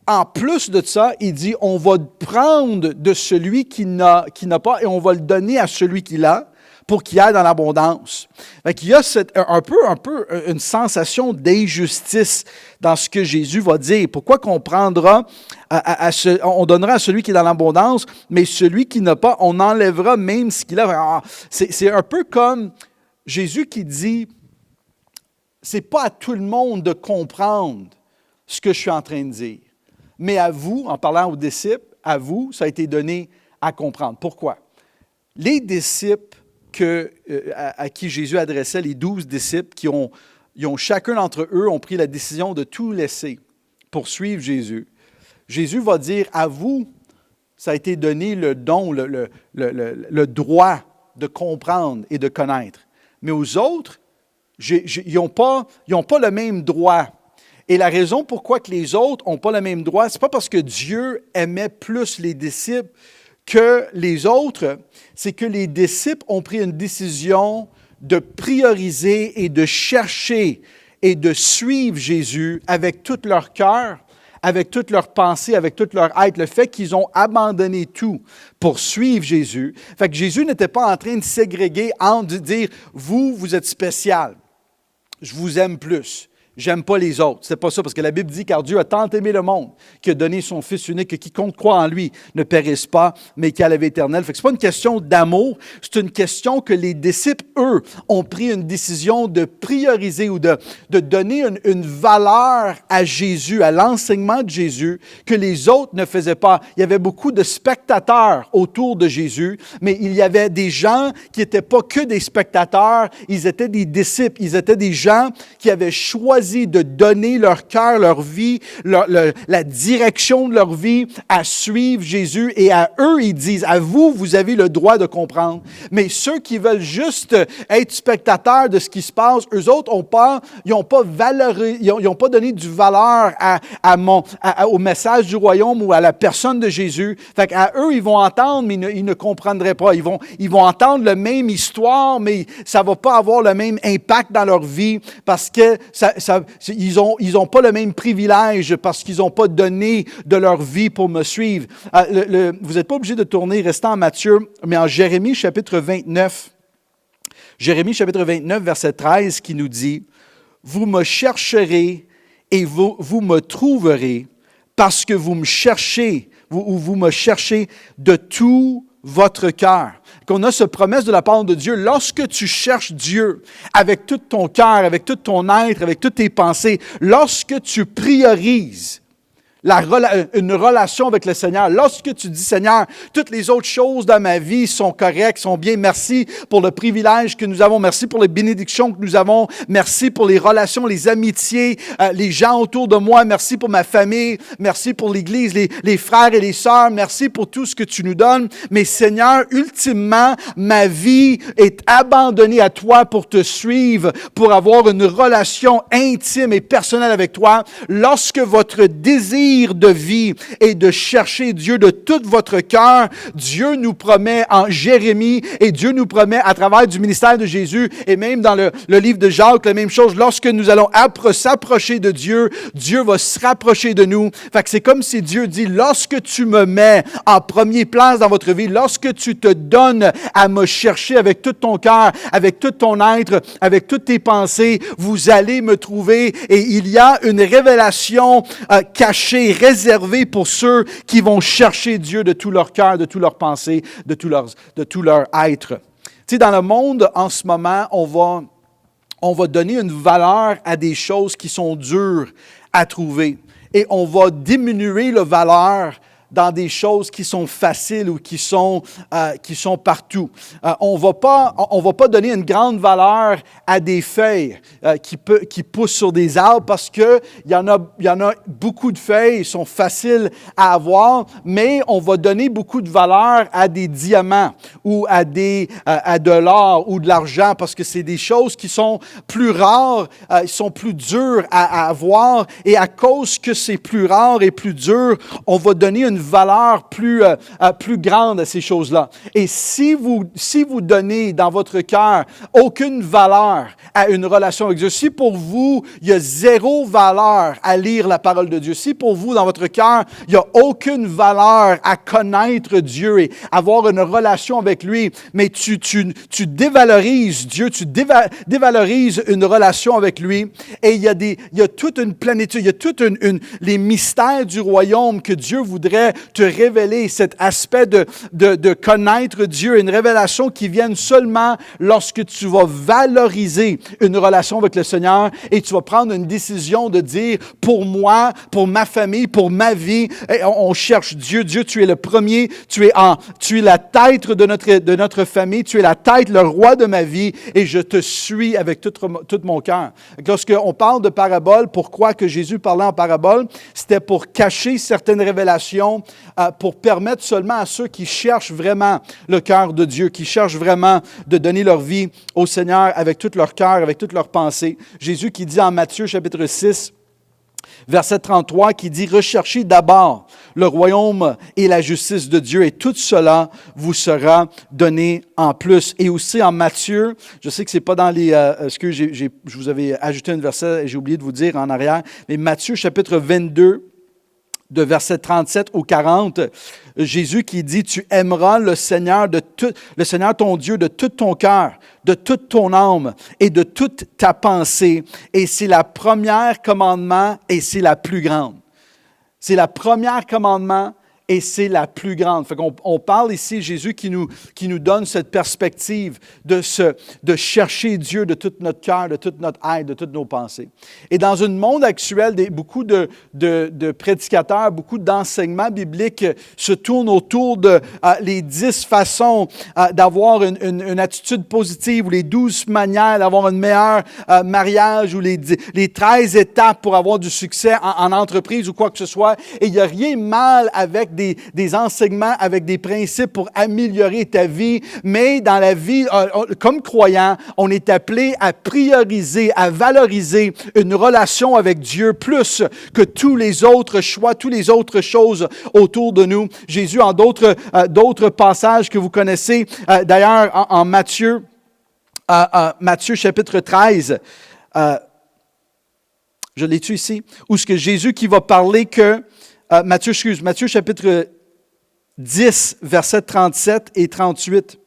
en plus de ça, il dit, on va prendre de celui qui n'a pas et on va le donner à celui qui l'a, pour qu'il aille dans l'abondance. Il y a un peu une sensation d'injustice dans ce que Jésus va dire. Pourquoi qu'on prendra, on donnera à celui qui est dans l'abondance, mais celui qui n'a pas, on enlèvera même ce qu'il a. C'est un peu comme Jésus qui dit, c'est pas à tout le monde de comprendre ce que je suis en train de dire, mais à vous, en parlant aux disciples, à vous, ça a été donné à comprendre. Pourquoi? Les disciples à qui Jésus adressait, les 12 disciples, ils ont chacun d'entre eux ont pris la décision de tout laisser pour suivre Jésus. Jésus va dire, à vous, ça a été donné le don, le droit de comprendre et de connaître. Mais aux autres, ils n'ont pas le même droit. Et la raison pourquoi que les autres n'ont pas le même droit, ce n'est pas parce que Dieu aimait plus les disciples que les autres, c'est que les disciples ont pris une décision de prioriser et de chercher et de suivre Jésus avec tout leur cœur, avec toute leur pensée, avec toute leur être. Le fait qu'ils ont abandonné tout pour suivre Jésus. Fait que Jésus n'était pas en train de ségréguer, de dire « vous êtes spécial, je vous aime plus ». J'aime pas les autres. C'est pas ça, parce que la Bible dit, car Dieu a tant aimé le monde qu'il a donné son Fils unique, que quiconque croit en lui ne périsse pas, mais qu'il a la vie éternelle. Fait que c'est pas une question d'amour, c'est une question que les disciples, eux, ont pris une décision de prioriser ou de donner une valeur à Jésus, à l'enseignement de Jésus, que les autres ne faisaient pas. Il y avait beaucoup de spectateurs autour de Jésus, mais il y avait des gens qui n'étaient pas que des spectateurs, ils étaient des disciples, ils étaient des gens qui avaient choisi choisi de donner leur cœur, leur vie, la direction de leur vie à suivre Jésus. Et à eux, ils disent, à vous, vous avez le droit de comprendre. Mais ceux qui veulent juste être spectateurs de ce qui se passe, eux autres ils n'ont pas donné du valeur au message du royaume ou à la personne de Jésus. Fait qu'à eux, ils vont entendre, mais ils ne comprendraient pas. Ils vont entendre la même histoire, mais ça ne va pas avoir le même impact dans leur vie parce que ils n'ont pas le même privilège parce qu'ils n'ont pas donné de leur vie pour me suivre. Vous n'êtes pas obligé de tourner, restez en Matthieu, mais en Jérémie chapitre 29. Jérémie chapitre 29, verset 13, qui nous dit « Vous me chercherez et vous me trouverez parce que vous me cherchez, vous me cherchez de tout votre cœur. » Qu'on a cette promesse de la part de Dieu. Lorsque tu cherches Dieu avec tout ton cœur, avec tout ton être, avec toutes tes pensées, lorsque tu priorises une relation avec le Seigneur, lorsque tu dis, Seigneur, toutes les autres choses dans ma vie sont correctes, sont bien, merci pour le privilège que nous avons, merci pour les bénédictions que nous avons, merci pour les relations, les amitiés, les gens autour de moi, merci pour ma famille, merci pour l'Église, les frères et les sœurs, merci pour tout ce que tu nous donnes. Mais Seigneur, ultimement, ma vie est abandonnée à toi pour te suivre, pour avoir une relation intime et personnelle avec toi. Lorsque votre désir de vie et de chercher Dieu de tout votre cœur, Dieu nous promet en Jérémie et Dieu nous promet à travers du ministère de Jésus et même dans le livre de Jacques, la même chose. Lorsque nous allons s'approcher de Dieu, Dieu va se rapprocher de nous. Fait que c'est comme si Dieu dit, lorsque tu me mets en première place dans votre vie, lorsque tu te donnes à me chercher avec tout ton cœur, avec tout ton être, avec toutes tes pensées, vous allez me trouver et il y a une révélation cachée, réservé pour ceux qui vont chercher Dieu de tout leur cœur, de tout leur pensée, de tout leur être. Tu sais, dans le monde, en ce moment, on va donner une valeur à des choses qui sont dures à trouver. Et on va diminuer la valeur dans des choses qui sont faciles ou qui sont partout. On va pas donner une grande valeur à des feuilles qui poussent sur des arbres parce qu'il y en a beaucoup de feuilles, ils sont faciles à avoir, mais on va donner beaucoup de valeur à des diamants ou à de l'or ou de l'argent parce que c'est des choses qui sont plus rares, ils sont plus durs à avoir et à cause que c'est plus rare et plus dur, on va donner une valeur plus grande à ces choses-là. Et si vous donnez dans votre cœur aucune valeur à une relation avec Dieu, si pour vous, il y a zéro valeur à lire la parole de Dieu, si pour vous, dans votre cœur, il n'y a aucune valeur à connaître Dieu et avoir une relation avec lui, mais tu dévalorises Dieu, tu dévalorises une relation avec lui, et il y a toute une plénitude, il y a tous les mystères du royaume que Dieu voudrait te révéler, cet aspect de connaître Dieu, une révélation qui vient seulement lorsque tu vas valoriser une relation avec le Seigneur et tu vas prendre une décision de dire, pour moi, pour ma famille, pour ma vie, on cherche Dieu. Dieu, tu es le premier, tu es la tête de notre famille, tu es la tête, le roi de ma vie et je te suis avec tout mon cœur. Lorsqu'on parle de parabole, pourquoi que Jésus parlait en parabole? C'était pour cacher certaines révélations, pour permettre seulement à ceux qui cherchent vraiment le cœur de Dieu, qui cherchent vraiment de donner leur vie au Seigneur avec tout leur cœur, avec toute leur pensée. Jésus qui dit en Matthieu chapitre 6, verset 33, qui dit « Recherchez d'abord le royaume et la justice de Dieu, et tout cela vous sera donné en plus. » Et aussi en Matthieu, je sais que ce n'est pas dans les... je vous avais ajouté un verset et j'ai oublié de vous dire en arrière, mais Matthieu chapitre 22, de verset 37 au 40, Jésus qui dit « Tu aimeras le Seigneur ton Dieu de tout ton cœur, de toute ton âme et de toute ta pensée. Et c'est la première commandement et c'est la plus grande. » C'est la première commandement et c'est la plus grande. Fait qu'on parle ici, Jésus qui nous donne cette perspective de chercher Dieu de tout notre cœur, de toute notre être, de toutes nos pensées. Et dans un monde actuel, beaucoup de prédicateurs, beaucoup d'enseignements bibliques se tournent autour de les 10 façons d'avoir une attitude positive ou les 12 manières d'avoir un meilleur mariage ou les 13 étapes pour avoir du succès en entreprise ou quoi que ce soit. Et il n'y a rien de mal avec des enseignements, avec des principes pour améliorer ta vie, mais dans la vie, comme croyant, on est appelé à prioriser, à valoriser une relation avec Dieu plus que tous les autres choix, toutes les autres choses autour de nous. Jésus, en d'autres passages que vous connaissez, d'ailleurs en Matthieu, Matthieu chapitre 13, je l'ai-tu ici, où ce que Jésus qui va parler que, Matthieu chapitre 10, versets 37 et 38,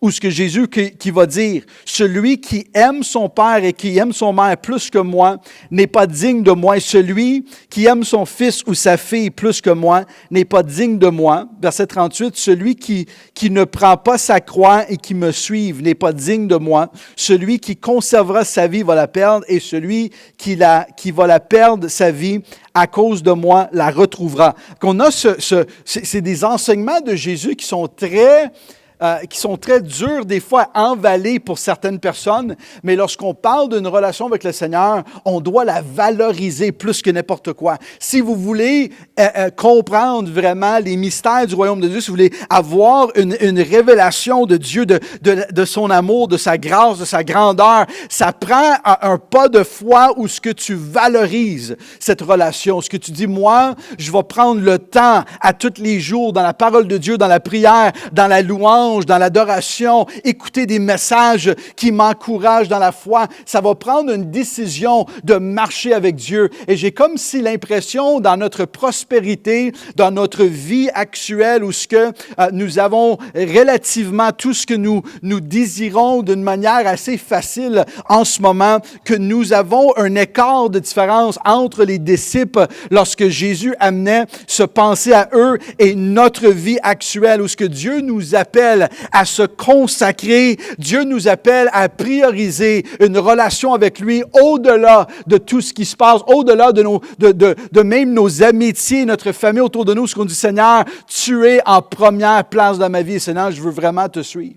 où ce que Jésus qui va dire, « Celui qui aime son père et qui aime son mère plus que moi n'est pas digne de moi. Et celui qui aime son fils ou sa fille plus que moi n'est pas digne de moi. » Verset 38, « Celui qui ne prend pas sa croix et qui me suive n'est pas digne de moi. Celui qui conservera sa vie va la perdre et celui qui va la perdre sa vie à cause de moi la retrouvera. » Qu'on a c'est des enseignements de Jésus qui sont très durs des fois à emballer pour certaines personnes, mais lorsqu'on parle d'une relation avec le Seigneur, on doit la valoriser plus que n'importe quoi. Si vous voulez comprendre vraiment les mystères du royaume de Dieu, si vous voulez avoir une révélation de Dieu, de son amour, de sa grâce, de sa grandeur, ça prend un pas de foi où ce que tu valorises cette relation, ce que tu dis, moi, je vais prendre le temps à tous les jours dans la parole de Dieu, dans la prière, dans la louange, dans l'adoration, écouter des messages qui m'encouragent dans la foi. Ça va prendre une décision de marcher avec Dieu. Et j'ai comme si l'impression dans notre prospérité, dans notre vie actuelle, où ce que nous avons relativement tout ce que nous désirons d'une manière assez facile en ce moment, que nous avons un écart de différence entre les disciples lorsque Jésus amenait ce penser à eux et notre vie actuelle, où ce que Dieu nous appelle à se consacrer. Dieu nous appelle à prioriser une relation avec lui au-delà de tout ce qui se passe, au-delà de même nos amitiés, notre famille autour de nous. Ce qu'on dit, Seigneur, tu es en première place dans ma vie. Seigneur, je veux vraiment te suivre.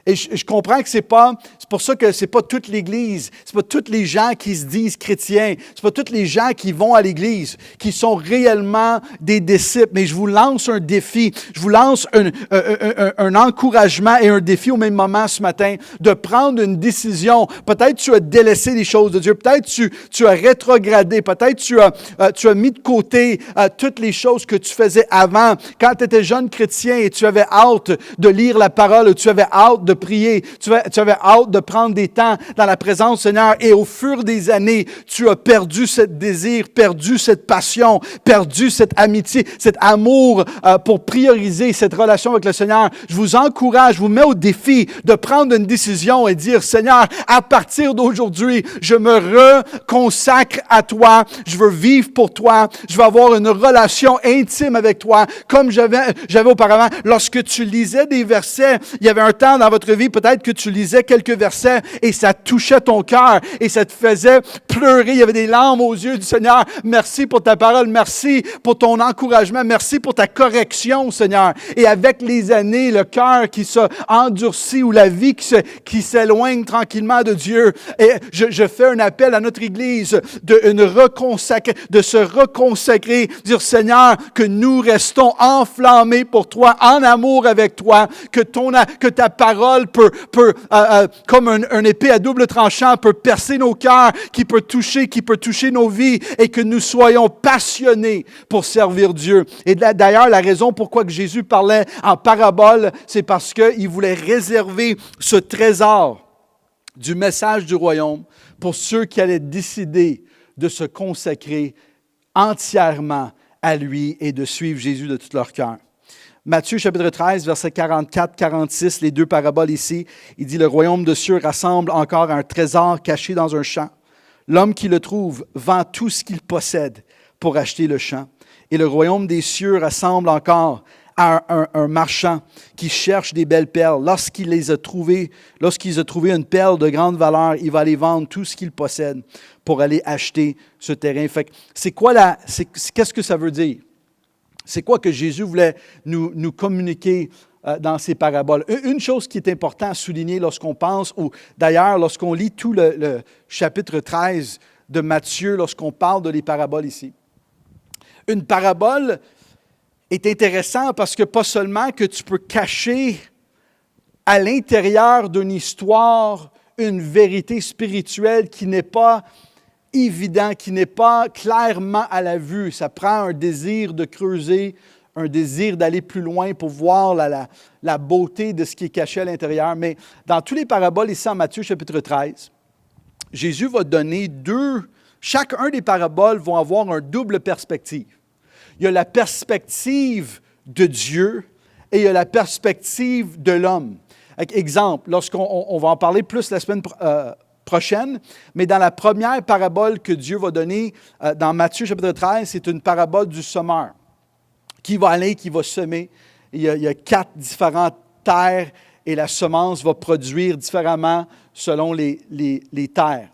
Et je comprends que c'est pour ça que c'est pas toute l'Église, c'est pas tous les gens qui se disent chrétiens, c'est pas tous les gens qui vont à l'Église, qui sont réellement des disciples. Mais je vous lance un défi, je vous lance un encouragement et un défi au même moment ce matin, de prendre une décision. Peut-être tu as délaissé les choses de Dieu, peut-être tu as rétrogradé, peut-être tu as mis de côté toutes les choses que tu faisais avant, quand tu étais jeune chrétien et tu avais hâte de lire la parole, tu avais hâte de prier, tu avais hâte de prendre des temps dans la présence du Seigneur, et au fur des années, tu as perdu ce désir, perdu cette passion, perdu cette amitié, cet amour pour prioriser cette relation avec le Seigneur. Je vous encourage, je vous mets au défi de prendre une décision et dire, Seigneur, à partir d'aujourd'hui, je me reconsacre à toi, je veux vivre pour toi, je veux avoir une relation intime avec toi, comme j'avais auparavant. Lorsque tu lisais des versets, il y avait un temps dans votre vie, peut-être que tu lisais quelques versets et ça touchait ton cœur et ça te faisait pleurer. Il y avait des larmes aux yeux du Seigneur. Merci pour ta parole. Merci pour ton encouragement. Merci pour ta correction, Seigneur. Et avec les années, le cœur qui s'endurcit ou la vie qui s'éloigne tranquillement de Dieu. Et je fais un appel à notre Église de se reconsacrer, dire, Seigneur, que nous restons enflammés pour toi, en amour avec toi, que ta parole peut comme un épée à double tranchant, peut percer nos cœurs, qui peut toucher nos vies, et que nous soyons passionnés pour servir Dieu. Et d'ailleurs, la raison pourquoi que Jésus parlait en parabole, c'est parce qu'il voulait réserver ce trésor du message du royaume pour ceux qui allaient décider de se consacrer entièrement à lui et de suivre Jésus de tout leur cœur. Matthieu chapitre 13, versets 44-46, les deux paraboles ici, il dit « Le royaume de cieux rassemble encore un trésor caché dans un champ. L'homme qui le trouve vend tout ce qu'il possède pour acheter le champ Et le royaume des cieux ressemble encore à un marchand qui cherche des belles perles. Lorsqu'il a trouvé une perle de grande valeur, il va aller vendre tout ce qu'il possède pour aller acheter ce terrain. Fait que qu'est-ce que ça veut dire? C'est quoi que Jésus voulait nous communiquer dans ces paraboles? Une chose qui est importante à souligner lorsqu'on pense, ou d'ailleurs lorsqu'on lit tout le chapitre 13 de Matthieu, lorsqu'on parle de les paraboles ici. Une parabole est intéressant parce que pas seulement que tu peux cacher à l'intérieur d'une histoire une vérité spirituelle qui n'est pas évidente, qui n'est pas clairement à la vue. Ça prend un désir de creuser, un désir d'aller plus loin pour voir la beauté de ce qui est caché à l'intérieur. Mais dans toutes les paraboles ici en Matthieu chapitre 13, Jésus va donner chacun des paraboles vont avoir une double perspective. Il y a la perspective de Dieu et il y a la perspective de l'homme. Exemple, lorsqu'on va en parler plus la semaine prochaine, mais dans la première parabole que Dieu va donner dans Matthieu chapitre 13, c'est une parabole du semeur qui va aller, qui va semer. Il y a 4 différentes terres et la semence va produire différemment selon les terres.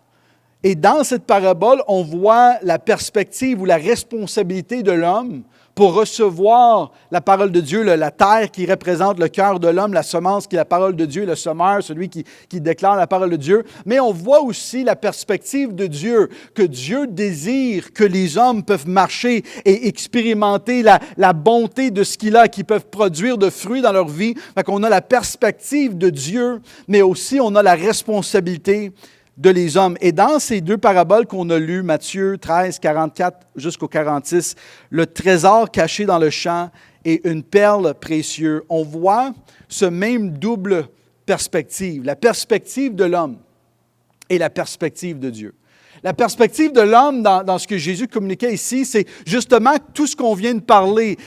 Et dans cette parabole, on voit la perspective ou la responsabilité de l'homme pour recevoir la parole de Dieu, la terre qui représente le cœur de l'homme, la semence qui est la parole de Dieu, le semeur, celui qui déclare la parole de Dieu. Mais on voit aussi la perspective de Dieu, que Dieu désire que les hommes peuvent marcher et expérimenter la bonté de ce qu'il a, qu'ils peuvent produire de fruits dans leur vie. Fait qu'on a la perspective de Dieu, mais aussi on a la responsabilité de les hommes. Et dans ces 2 paraboles qu'on a lues, Matthieu 13, 44 jusqu'au 46, le trésor caché dans le champ et une perle précieuse, on voit ce même double perspective, la perspective de l'homme et la perspective de Dieu. La perspective de l'homme dans ce que Jésus communiquait ici, c'est justement tout ce qu'on vient de parler,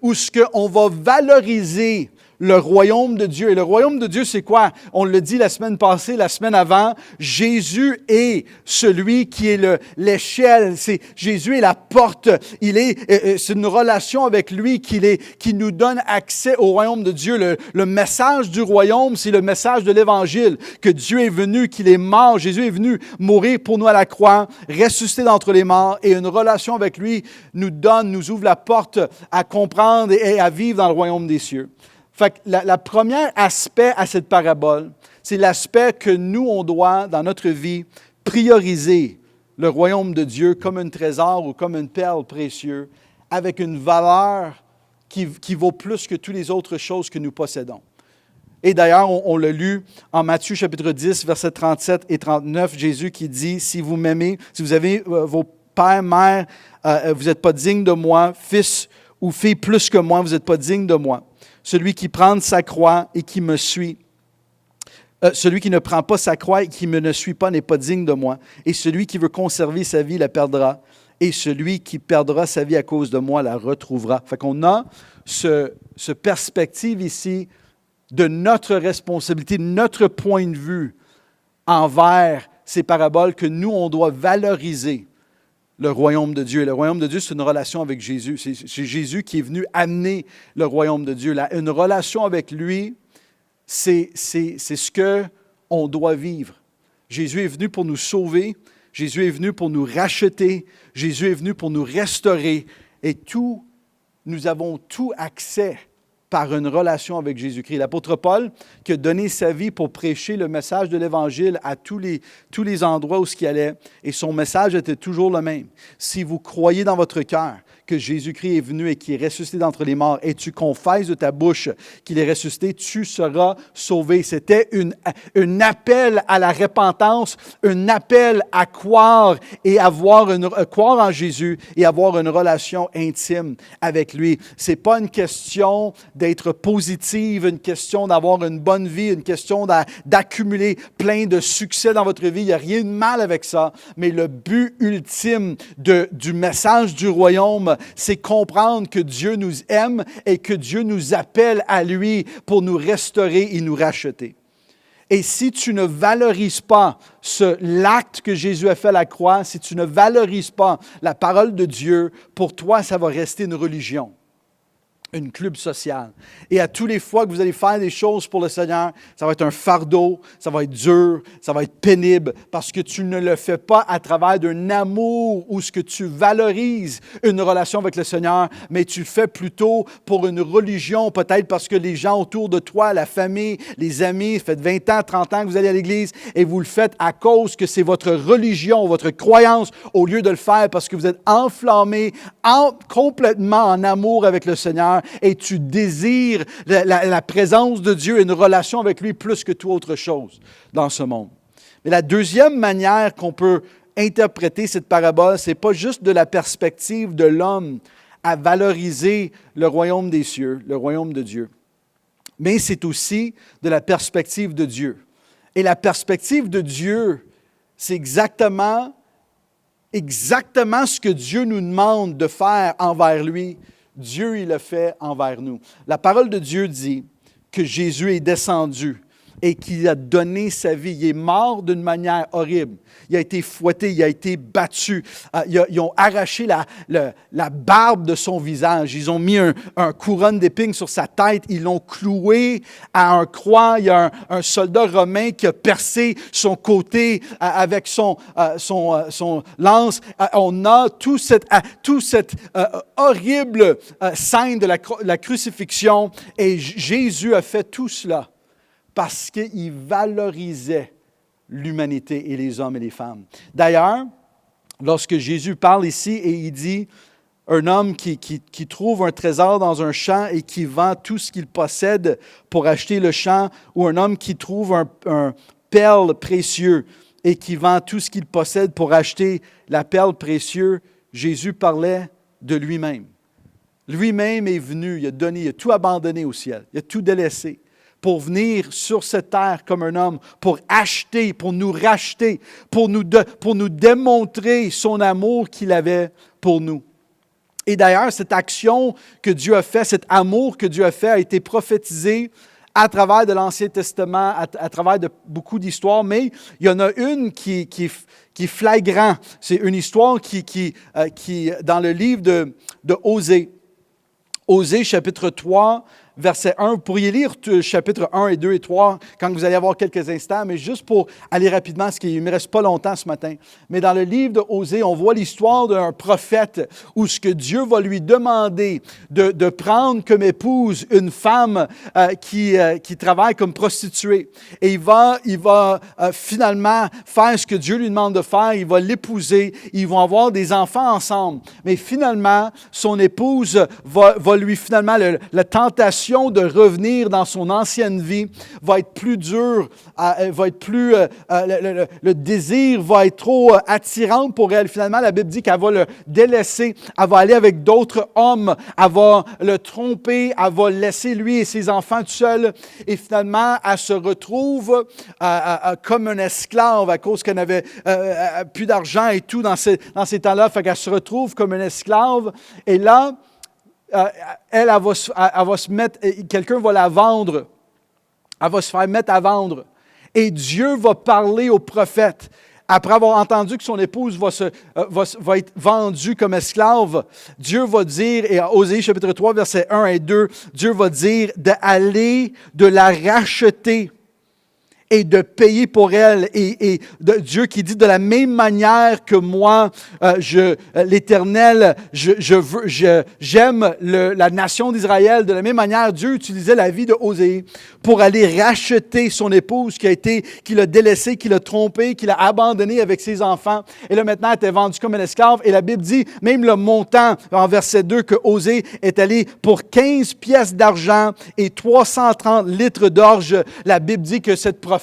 où ce qu'on va valoriser le royaume de Dieu. Et le royaume de Dieu, c'est quoi? On le dit la semaine passée, la semaine avant, Jésus est celui qui est l'échelle. Jésus est la porte. C'est une relation avec lui qui nous donne accès au royaume de Dieu. Le message du royaume, c'est le message de l'Évangile, que Dieu est venu, qu'il est mort. Jésus est venu mourir pour nous à la croix, ressusciter d'entre les morts, et une relation avec lui nous ouvre la porte à comprendre et à vivre dans le royaume des cieux. Fait que le premier aspect à cette parabole, c'est l'aspect que nous, on doit, dans notre vie, prioriser le royaume de Dieu comme un trésor ou comme une perle précieuse, avec une valeur qui vaut plus que toutes les autres choses que nous possédons. Et d'ailleurs, on l'a lu en Matthieu chapitre 10, versets 37 et 39, Jésus qui dit, « Si vous m'aimez, si vous avez vos pères, mères, vous n'êtes pas dignes de moi, fils ou filles plus que moi, vous n'êtes pas dignes de moi. » Celui qui prend sa croix et qui me suit, celui qui ne prend pas sa croix et qui ne suit pas n'est pas digne de moi. Et celui qui veut conserver sa vie la perdra. Et celui qui perdra sa vie à cause de moi la retrouvera. Fait qu'on a ce perspective ici de notre responsabilité, de notre point de vue envers ces paraboles que nous, on doit valoriser. Le royaume de Dieu. Le royaume de Dieu, c'est une relation avec Jésus. C'est Jésus qui est venu amener le royaume de Dieu. Une relation avec lui, c'est ce qu'on doit vivre. Jésus est venu pour nous sauver. Jésus est venu pour nous racheter. Jésus est venu pour nous restaurer. Et nous avons tout accès par une relation avec Jésus-Christ. L'apôtre Paul, qui a donné sa vie pour prêcher le message de l'Évangile à tous les endroits où il allait, et son message était toujours le même. Si vous croyez dans votre cœur que Jésus-Christ est venu et qu'il est ressuscité d'entre les morts, et tu confesses de ta bouche qu'il est ressuscité, tu seras sauvé. C'était un appel à la repentance, un appel à croire et croire en Jésus et avoir une relation intime avec lui. C'est pas une question d'être positive, une question d'avoir une bonne vie, une question d'accumuler plein de succès dans votre vie. Il n'y a rien de mal avec ça, mais le but ultime du message du royaume, c'est comprendre que Dieu nous aime et que Dieu nous appelle à lui pour nous restaurer et nous racheter. Et si tu ne valorises pas l'acte que Jésus a fait à la croix, si tu ne valorises pas la parole de Dieu, pour toi, ça va rester une religion, une club sociale. Et à tous les fois que vous allez faire des choses pour le Seigneur, ça va être un fardeau, ça va être dur, ça va être pénible, parce que tu ne le fais pas à travers d'un amour ou ce que tu valorises une relation avec le Seigneur, mais tu le fais plutôt pour une religion, peut-être parce que les gens autour de toi, la famille, les amis, ça fait 20 ans, 30 ans que vous allez à l'Église, et vous le faites à cause que c'est votre religion, votre croyance, au lieu de le faire parce que vous êtes enflammé, complètement en amour avec le Seigneur, et tu désires la présence de Dieu et une relation avec lui plus que toute autre chose dans ce monde. Mais la deuxième manière qu'on peut interpréter cette parabole, ce n'est pas juste de la perspective de l'homme à valoriser le royaume des cieux, le royaume de Dieu, mais c'est aussi de la perspective de Dieu. Et la perspective de Dieu, c'est exactement ce que Dieu nous demande de faire envers lui. Dieu, il le fait envers nous. La parole de Dieu dit que Jésus est descendu et qu'il a donné sa vie. Il est mort d'une manière horrible. Il a été fouetté, il a été battu. Ils ont arraché la barbe de son visage. Ils ont mis un couronne d'épines sur sa tête. Ils l'ont cloué à un croix. Il y a un soldat romain qui a percé son côté avec son lance. On a tout cette horrible scène de la crucifixion. Et Jésus a fait tout cela parce qu'il valorisait l'humanité et les hommes et les femmes. D'ailleurs, lorsque Jésus parle ici et il dit un homme qui trouve un trésor dans un champ et qui vend tout ce qu'il possède pour acheter le champ, ou un homme qui trouve un perle précieux et qui vend tout ce qu'il possède pour acheter la perle précieuse, Jésus parlait de lui-même. Lui-même est venu, il a donné, il a tout abandonné au ciel, il a tout délaissé pour venir sur cette terre comme un homme, pour acheter, pour nous racheter, pour nous démontrer son amour qu'il avait pour nous. Et d'ailleurs, cette action que Dieu a faite, cet amour que Dieu a fait a été prophétisé à travers de l'Ancien Testament, à travers de beaucoup d'histoires, mais il y en a une qui est flagrant. C'est une histoire qui dans le livre de Osée. Osée, chapitre 3, verset 1. Vous pourriez lire chapitre 1 et 2 et 3 quand vous allez avoir quelques instants, mais juste pour aller rapidement, parce qu'il ne me reste pas longtemps ce matin. Mais dans le livre de Osée, on voit l'histoire d'un prophète où ce que Dieu va lui demander de prendre comme épouse une femme qui travaille comme prostituée. Et il va finalement faire ce que Dieu lui demande de faire. Il va l'épouser. Ils vont avoir des enfants ensemble. Mais finalement, son épouse va lui finalement, la tentation de revenir dans son ancienne vie va être plus dure, le désir va être trop attirant pour elle. Finalement, la Bible dit qu'elle va le délaisser, elle va aller avec d'autres hommes, elle va le tromper, elle va laisser lui et ses enfants tout seuls. Et finalement, elle se retrouve comme un esclave à cause qu'elle n'avait plus d'argent et tout dans ces temps-là. Fait qu'elle se retrouve comme un esclave. Et là, elle va se mettre, quelqu'un va la vendre, elle va se faire mettre à vendre. Et Dieu va parler au prophète. Après avoir entendu que son épouse va être vendue comme esclave, Dieu va dire, et à Osée chapitre 3, versets 1 et 2, Dieu va dire d'aller, de la racheter et de payer pour elle. Et Dieu qui dit de la même manière que moi, l'Éternel, j'aime la nation d'Israël. De la même manière, Dieu utilisait la vie de Osée pour aller racheter son épouse qui l'a délaissée, qui l'a trompée, qui l'a abandonnée avec ses enfants. Et là, maintenant, elle était vendue comme un esclave. Et la Bible dit, même le montant, en verset 2, que Osée est allé pour 15 pièces d'argent et 330 litres d'orge. La Bible dit que cette prophète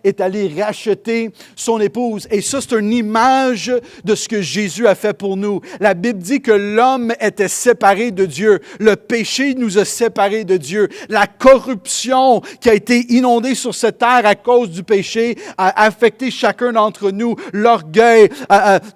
est allé racheter son épouse. Et ça, c'est une image de ce que Jésus a fait pour nous. La Bible dit que l'homme était séparé de Dieu. Le péché nous a séparés de Dieu. La corruption qui a été inondée sur cette terre à cause du péché a affecté chacun d'entre nous. L'orgueil,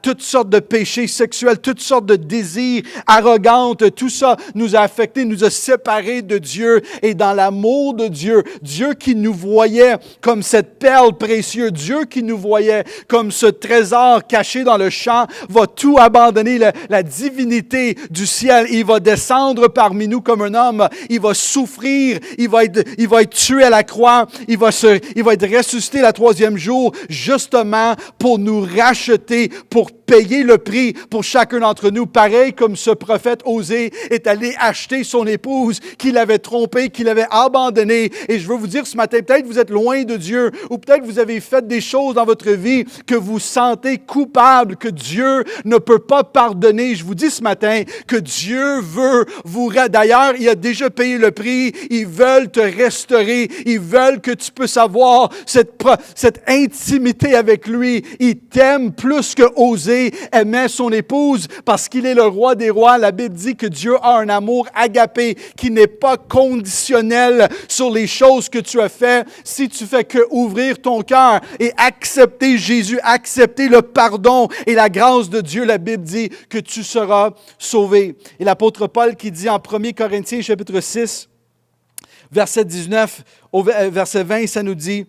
toutes sortes de péchés sexuels, toutes sortes de désirs, arrogantes, tout ça nous a affectés, nous a séparés de Dieu. Et dans l'amour de Dieu, Dieu qui nous voyait comme comme cette perle précieuse. Dieu qui nous voyait comme ce trésor caché dans le champ va tout abandonner, la divinité du ciel. Il va descendre parmi nous comme un homme. Il va souffrir. Il va être tué à la croix. Il va être ressuscité le troisième jour, justement pour nous racheter, pour payer le prix pour chacun d'entre nous. Pareil comme ce prophète Osée est allé acheter son épouse qu'il avait trompée, qu'il avait abandonnée. Et je veux vous dire ce matin, peut-être vous êtes loin de Dieu, ou peut-être vous avez fait des choses dans votre vie que vous sentez coupable, que Dieu ne peut pas pardonner. Je vous dis ce matin que Dieu veut vous... D'ailleurs, il a déjà payé le prix. Ils veulent te restaurer. Ils veulent que tu puisses avoir cette intimité avec lui. Il t'aime plus que Osée aimait son épouse parce qu'il est le roi des rois. La Bible dit que Dieu a un amour agapé qui n'est pas conditionnel sur les choses que tu as fait. Si tu fais que ouvrir ton cœur et accepter Jésus, accepter le pardon et la grâce de Dieu, la Bible dit que tu seras sauvé. Et l'apôtre Paul qui dit en 1 Corinthiens chapitre 6, verset 19 au verset 20, ça nous dit: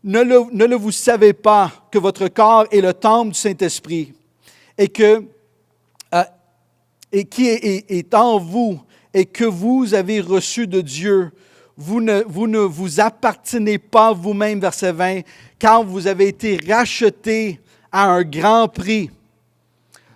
Ne le vous savez pas que votre corps est le temple du Saint-Esprit et qui est en vous et que vous avez reçu de Dieu. Vous ne vous appartenez pas vous-même, verset 20, car vous avez été rachetés à un grand prix.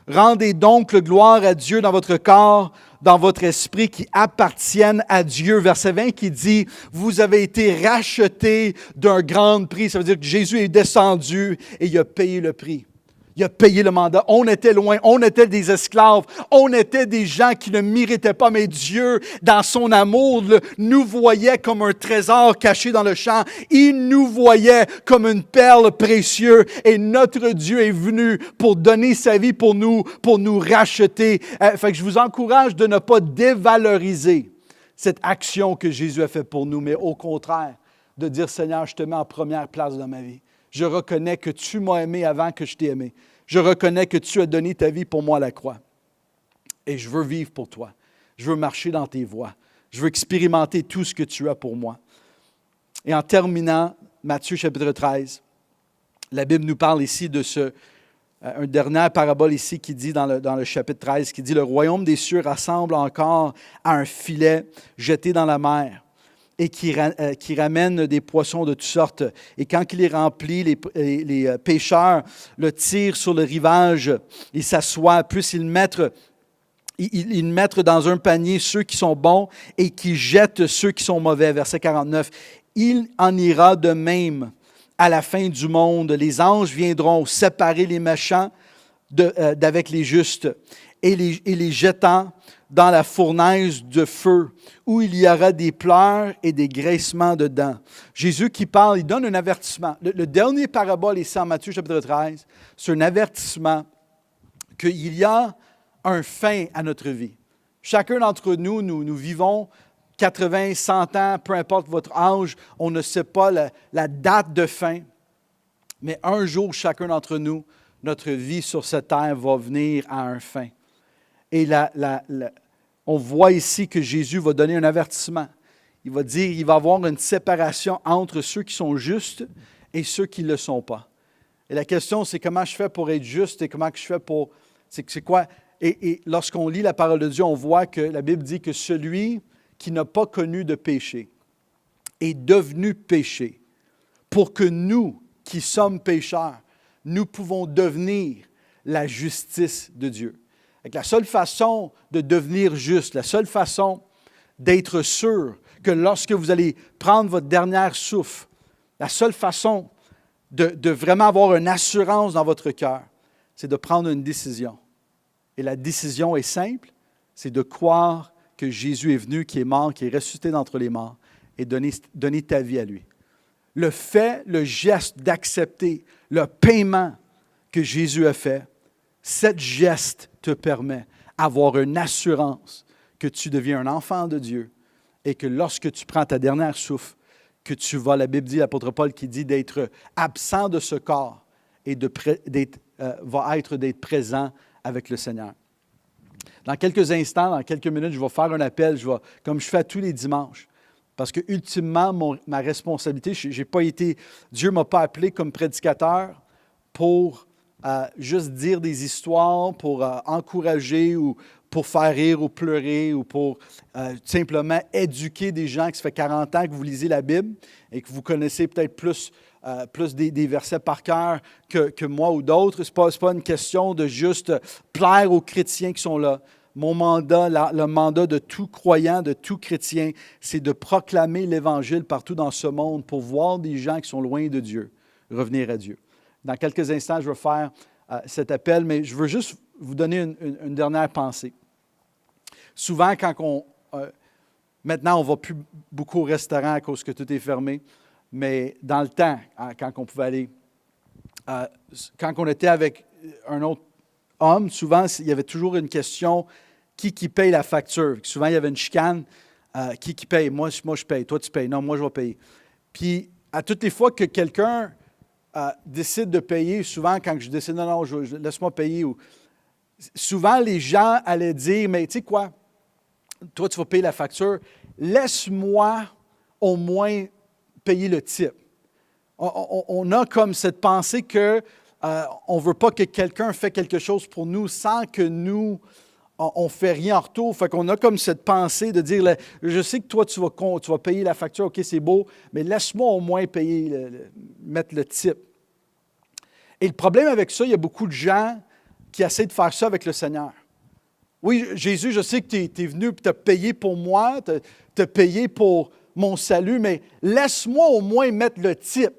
Rendez donc le gloire à Dieu dans votre corps, dans votre esprit qui appartiennent à Dieu. Verset 20 qui dit, vous avez été rachetés d'un grand prix. Ça veut dire que Jésus est descendu et il a payé le prix. Il a payé le mandat. On était loin, on était des esclaves, on était des gens qui ne méritaient pas, mais Dieu, dans son amour, nous voyait comme un trésor caché dans le champ. Il nous voyait comme une perle précieuse et notre Dieu est venu pour donner sa vie pour nous racheter. Fait que je vous encourage de ne pas dévaloriser cette action que Jésus a faite pour nous, mais au contraire, de dire, Seigneur, je te mets en première place dans ma vie. Je reconnais que tu m'as aimé avant que je t'ai aimé. Je reconnais que tu as donné ta vie pour moi à la croix. Et je veux vivre pour toi. Je veux marcher dans tes voies. Je veux expérimenter tout ce que tu as pour moi. Et en terminant, Matthieu chapitre 13, la Bible nous parle ici de une dernière parabole ici qui dit dans le chapitre 13, qui dit « Le royaume des cieux ressemble encore à un filet jeté dans la mer. » Et qui ramène des poissons de toutes sortes. Et quand il est rempli, les pêcheurs le tirent sur le rivage, ils s'assoient, puis ils mettent dans un panier ceux qui sont bons et qui jettent ceux qui sont mauvais. Verset 49. Il en ira de même à la fin du monde. Les anges viendront séparer les méchants d'avec les justes et les jetant dans la fournaise de feu, où il y aura des pleurs et des graissements de dents. Jésus qui parle, il donne un avertissement. Le dernier parabole ici en Matthieu chapitre 13, c'est un avertissement qu'il y a un fin à notre vie. Chacun d'entre nous, nous vivons 80, 100 ans, peu importe votre âge, on ne sait pas la date de fin, mais un jour, chacun d'entre nous, notre vie sur cette terre va venir à un fin. Et on voit ici que Jésus va donner un avertissement. Il va dire qu'il va y avoir une séparation entre ceux qui sont justes et ceux qui ne le sont pas. Et la question, c'est comment je fais pour être juste et comment je fais pour... C'est quoi? Et lorsqu'on lit la parole de Dieu, on voit que la Bible dit que celui qui n'a pas connu de péché est devenu péché pour que nous, qui sommes pécheurs, nous pouvons devenir la justice de Dieu. La seule façon de devenir juste, la seule façon d'être sûr que lorsque vous allez prendre votre dernier souffle, la seule façon de vraiment avoir une assurance dans votre cœur, c'est de prendre une décision. Et la décision est simple, c'est de croire que Jésus est venu, qui est mort, qui est ressuscité d'entre les morts et donner ta vie à lui. Le fait, le geste d'accepter le paiement que Jésus a fait, cet geste te permet d'avoir une assurance que tu deviens un enfant de Dieu et que lorsque tu prends ta dernière souffle, que tu vas, la Bible dit, l'apôtre Paul qui dit d'être absent de ce corps et d'être présent avec le Seigneur. Dans quelques instants, dans quelques minutes, je vais faire un appel, comme je fais tous les dimanches. Parce que ultimement, ma responsabilité, Dieu ne m'a pas appelé comme prédicateur pour juste dire des histoires, pour encourager ou pour faire rire ou pleurer ou pour simplement éduquer des gens qui ça fait 40 ans que vous lisez la Bible et que vous connaissez peut-être plus des versets par cœur que moi ou d'autres. Ce n'est pas une question de juste plaire aux chrétiens qui sont là. Mon mandat, le mandat de tout croyant, de tout chrétien, c'est de proclamer l'Évangile partout dans ce monde pour voir des gens qui sont loin de Dieu revenir à Dieu. Dans quelques instants, je vais faire cet appel, mais je veux juste vous donner une dernière pensée. Souvent, maintenant, on ne va plus beaucoup au restaurant à cause que tout est fermé, mais dans le temps, quand on pouvait aller, quand on était avec un autre homme, souvent, il y avait toujours une question, qui paye la facture? Souvent, il y avait une chicane, qui paye? Moi, je paye. Toi, tu payes. Non, moi, je vais payer. Puis, à toutes les fois que quelqu'un décide de payer, souvent, quand je décide, non, laisse-moi payer, souvent, les gens allaient dire, mais tu sais quoi? Toi, tu vas payer la facture. Laisse-moi au moins payer le type. On a comme cette pensée que on ne veut pas que quelqu'un fait quelque chose pour nous sans que nous, on ne fait rien en retour. Fait qu'on a comme cette pensée de dire, je sais que toi, tu vas payer la facture, OK, c'est beau, mais laisse-moi au moins mettre le type. Et le problème avec ça, il y a beaucoup de gens qui essaient de faire ça avec le Seigneur. Oui, Jésus, je sais que tu es venu et tu as payé pour moi, tu as payé pour mon salut, mais laisse-moi au moins mettre le type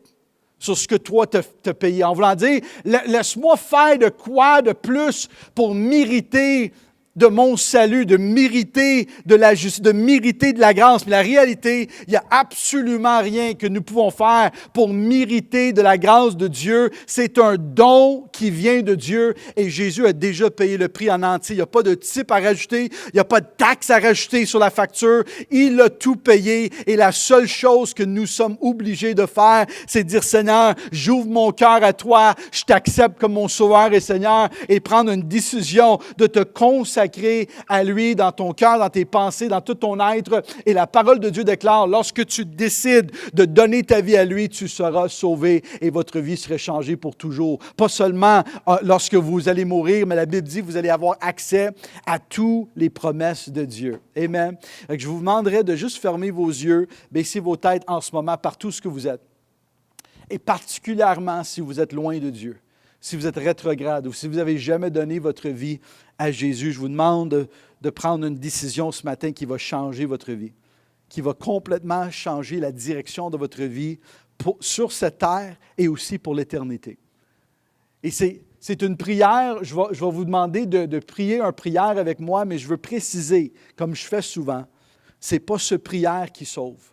sur ce que toi t'as payé. En voulant dire, laisse-moi faire de quoi de plus pour mériter de mon salut, de mériter de la justice, de mériter de la grâce. Mais la réalité, il n'y a absolument rien que nous pouvons faire pour mériter de la grâce de Dieu. C'est un don qui vient de Dieu et Jésus a déjà payé le prix en entier. Il n'y a pas de type à rajouter, il n'y a pas de taxe à rajouter sur la facture. Il a tout payé et la seule chose que nous sommes obligés de faire, c'est de dire, Seigneur, j'ouvre mon cœur à toi, je t'accepte comme mon Sauveur et Seigneur et prendre une décision de te consacrer à lui dans ton cœur, dans tes pensées, dans tout ton être. Et la parole de Dieu déclare, lorsque tu décides de donner ta vie à lui, tu seras sauvé et votre vie serait changée pour toujours. Pas seulement lorsque vous allez mourir, mais la Bible dit que vous allez avoir accès à toutes les promesses de Dieu. Amen. Je vous demanderai de juste fermer vos yeux, baisser vos têtes en ce moment partout ce que vous êtes. Et particulièrement si vous êtes loin de Dieu. Si vous êtes rétrograde ou si vous n'avez jamais donné votre vie à Jésus, je vous demande de prendre une décision ce matin qui va changer votre vie, qui va complètement changer la direction de votre vie sur cette terre et aussi pour l'éternité. Et c'est une prière, je vais vous demander de prier une prière avec moi, mais je veux préciser, comme je fais souvent, ce n'est pas ce prière qui sauve.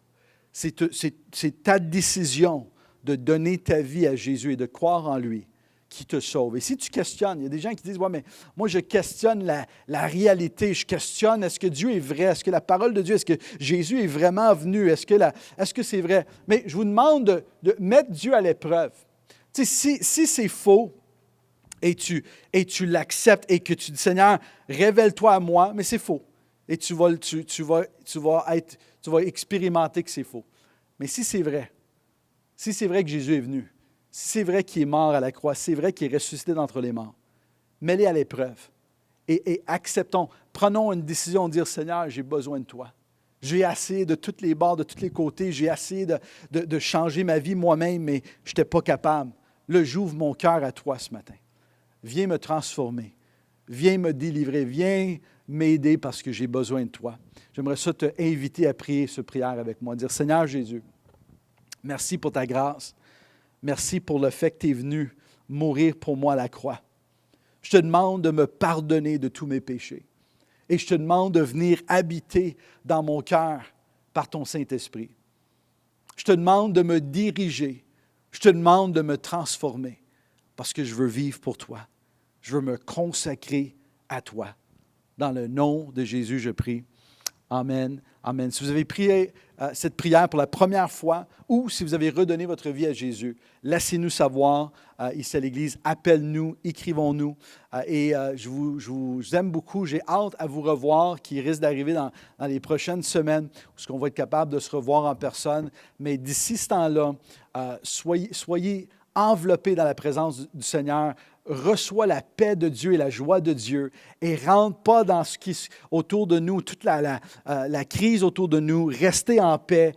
C'est ta décision de donner ta vie à Jésus et de croire en lui qui te sauve. Et si tu questionnes, il y a des gens qui disent, « Ouais, mais moi, je questionne la réalité, je questionne, est-ce que Dieu est vrai? Est-ce que la parole de Dieu, est-ce que Jésus est vraiment venu? Est-ce que c'est vrai? » Mais je vous demande de mettre Dieu à l'épreuve. Tu sais, si c'est faux et tu l'acceptes et que tu dis, « Seigneur, révèle-toi à moi », mais c'est faux. Et tu vas expérimenter que c'est faux. Mais si c'est vrai que Jésus est venu, si c'est vrai qu'il est mort à la croix, si c'est vrai qu'il est ressuscité d'entre les morts, mets-les à l'épreuve et acceptons, prenons une décision de dire, Seigneur, j'ai besoin de toi. J'ai essayé de tous les bords, de tous les côtés, j'ai essayé de changer ma vie moi-même, mais je n'étais pas capable. Là, j'ouvre mon cœur à toi ce matin. Viens me transformer, viens me délivrer, viens m'aider parce que j'ai besoin de toi. J'aimerais ça te inviter à prier cette prière avec moi, dire, Seigneur Jésus, merci pour ta grâce. Merci pour le fait que tu es venu mourir pour moi à la croix. Je te demande de me pardonner de tous mes péchés. Et je te demande de venir habiter dans mon cœur par ton Saint-Esprit. Je te demande de me diriger. Je te demande de me transformer parce que je veux vivre pour toi. Je veux me consacrer à toi. Dans le nom de Jésus, je prie. Amen. Amen. Si vous avez prié cette prière pour la première fois ou si vous avez redonné votre vie à Jésus, laissez-nous savoir ici à l'Église. Appelle-nous, écrivons-nous. Je vous aime beaucoup. J'ai hâte à vous revoir, qui risque d'arriver dans les prochaines semaines, où on va être capable de se revoir en personne. Mais d'ici ce temps-là, soyez enveloppés dans la présence du Seigneur. Reçois la paix de Dieu et la joie de Dieu et rentre pas dans ce qui est autour de nous, toute la crise autour de nous. Restez en paix.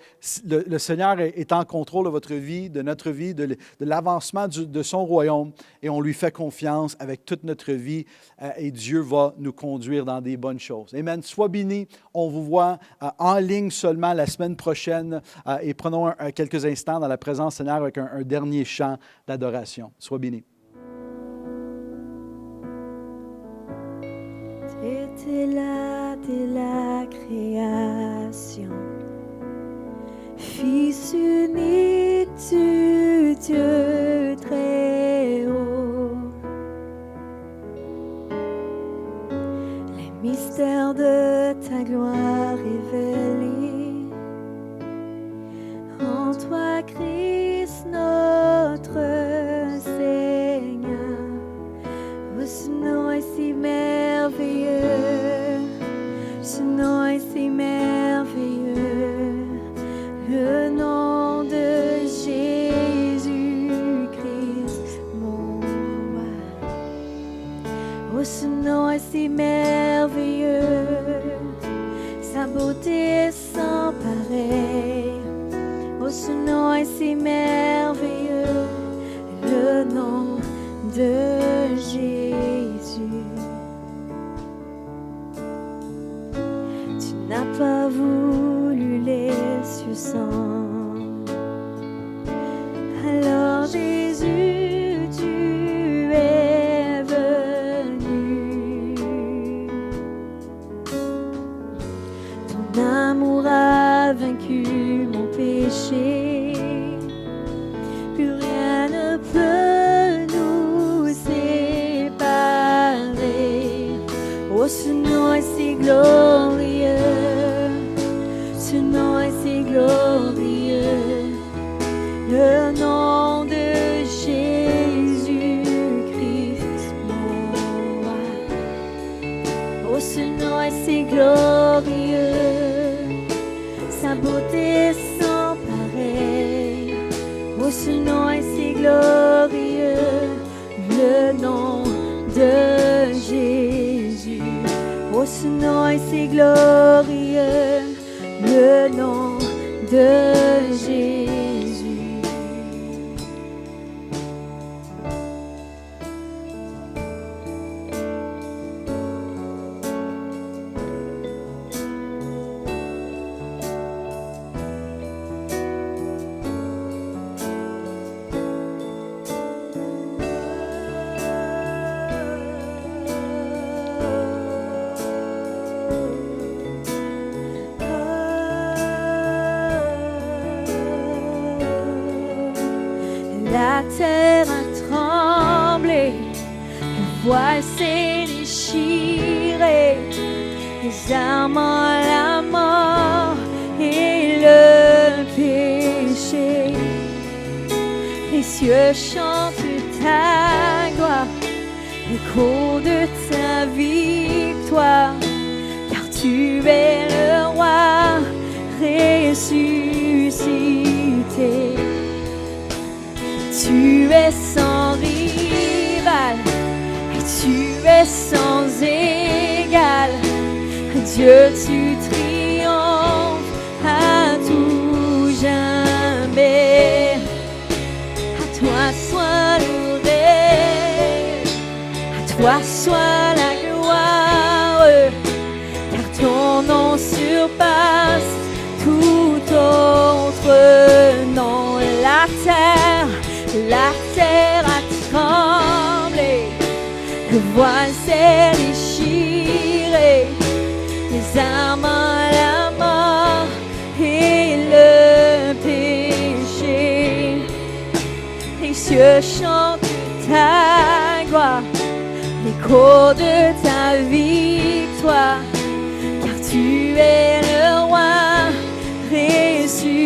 Le Seigneur est en contrôle de votre vie, de notre vie, de l'avancement de son royaume et on lui fait confiance avec toute notre vie et Dieu va nous conduire dans des bonnes choses. Amen. Sois béni. On vous voit en ligne seulement la semaine prochaine et prenons quelques instants dans la présence du Seigneur avec un dernier chant d'adoration. Sois béni. T'étais là dès la création, Fils unique du Dieu très haut. Les mystères de ta gloire révélés, en toi Christ notre Seigneur. Oh, ce nom est si merveilleux, ce nom est si merveilleux, le nom de Jésus-Christ, mon roi. Oh, ce nom est si merveilleux, sa beauté est sans pareil. Oh, ce nom est si merveilleux, le nom de Jésus. Tu n'as pas voulu les cieux sans. Alors Jésus, tu es venu. Ton amour a vaincu mon péché. Plus rien ne peut nous séparer. Oh, ce nom est si glorieux, ce nom est si glorieux, le nom de Jésus-Christ, mon roi. Oh, ce nom est si glorieux, sa beauté est sans pareil. Oh, ce nom est si glorieux, le nom de Jésus. Oh, ce nom est si glorieux, le nom de Jésus. La terre a tremblé, le voile s'est déchiré, les armes la mort et le péché. Les cieux chantent ta gloire, l'écho de ta victoire, car tu es le roi ressuscité. Tu es sans rival et tu es sans égal. Dieu, tu triomphes à tout jamais. À toi soit le règne, à toi soit la gloire, car ton nom surpasse tout autre nom. La terre a tremblé, le voile s'est déchiré, les armes la mort et le péché. Les cieux chantent ta gloire, l'écho de ta victoire, car tu es le roi ressuscité.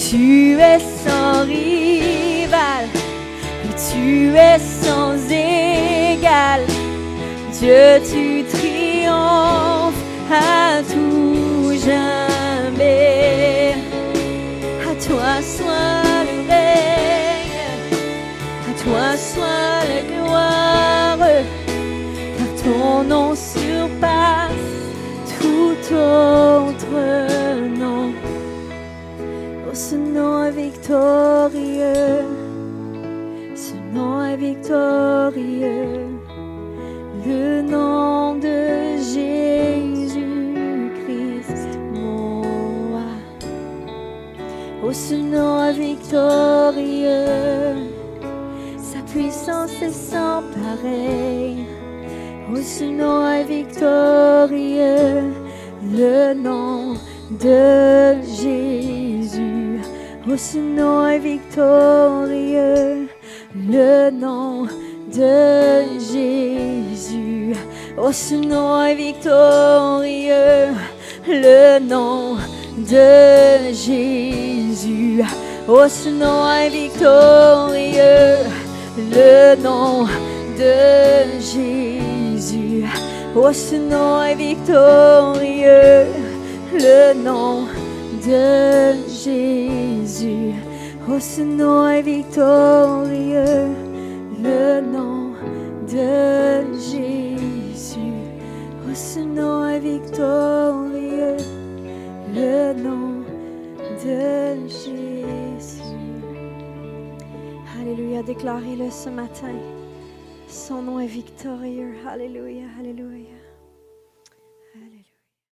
Tu es sans rival, tu es sans égal. Dieu, tu triomphes à tout jamais. À toi soit le règne, à toi soit la gloire, car ton nom surpasse tout autre nom. Oh, ce nom est victorieux, ce nom est victorieux, le nom de Jésus-Christ, mon roi. Oh, ce nom est victorieux, sa puissance est sans pareil. Oh, ce nom est victorieux, le nom de Jésus. Oh, ce nom est victorieux, le nom de Jésus. Oh, ce nom est victorieux, le nom de Jésus. Oh, ce nom est victorieux, le nom de Jésus. Oh, ce nom est victorieux, le nom de Jésus. Oh, ce nom est victorieux, le nom de Jésus. Oh, ce nom est victorieux, le nom de Jésus. Alléluia, déclarez-le ce matin. Son nom est victorieux. Alléluia, alléluia.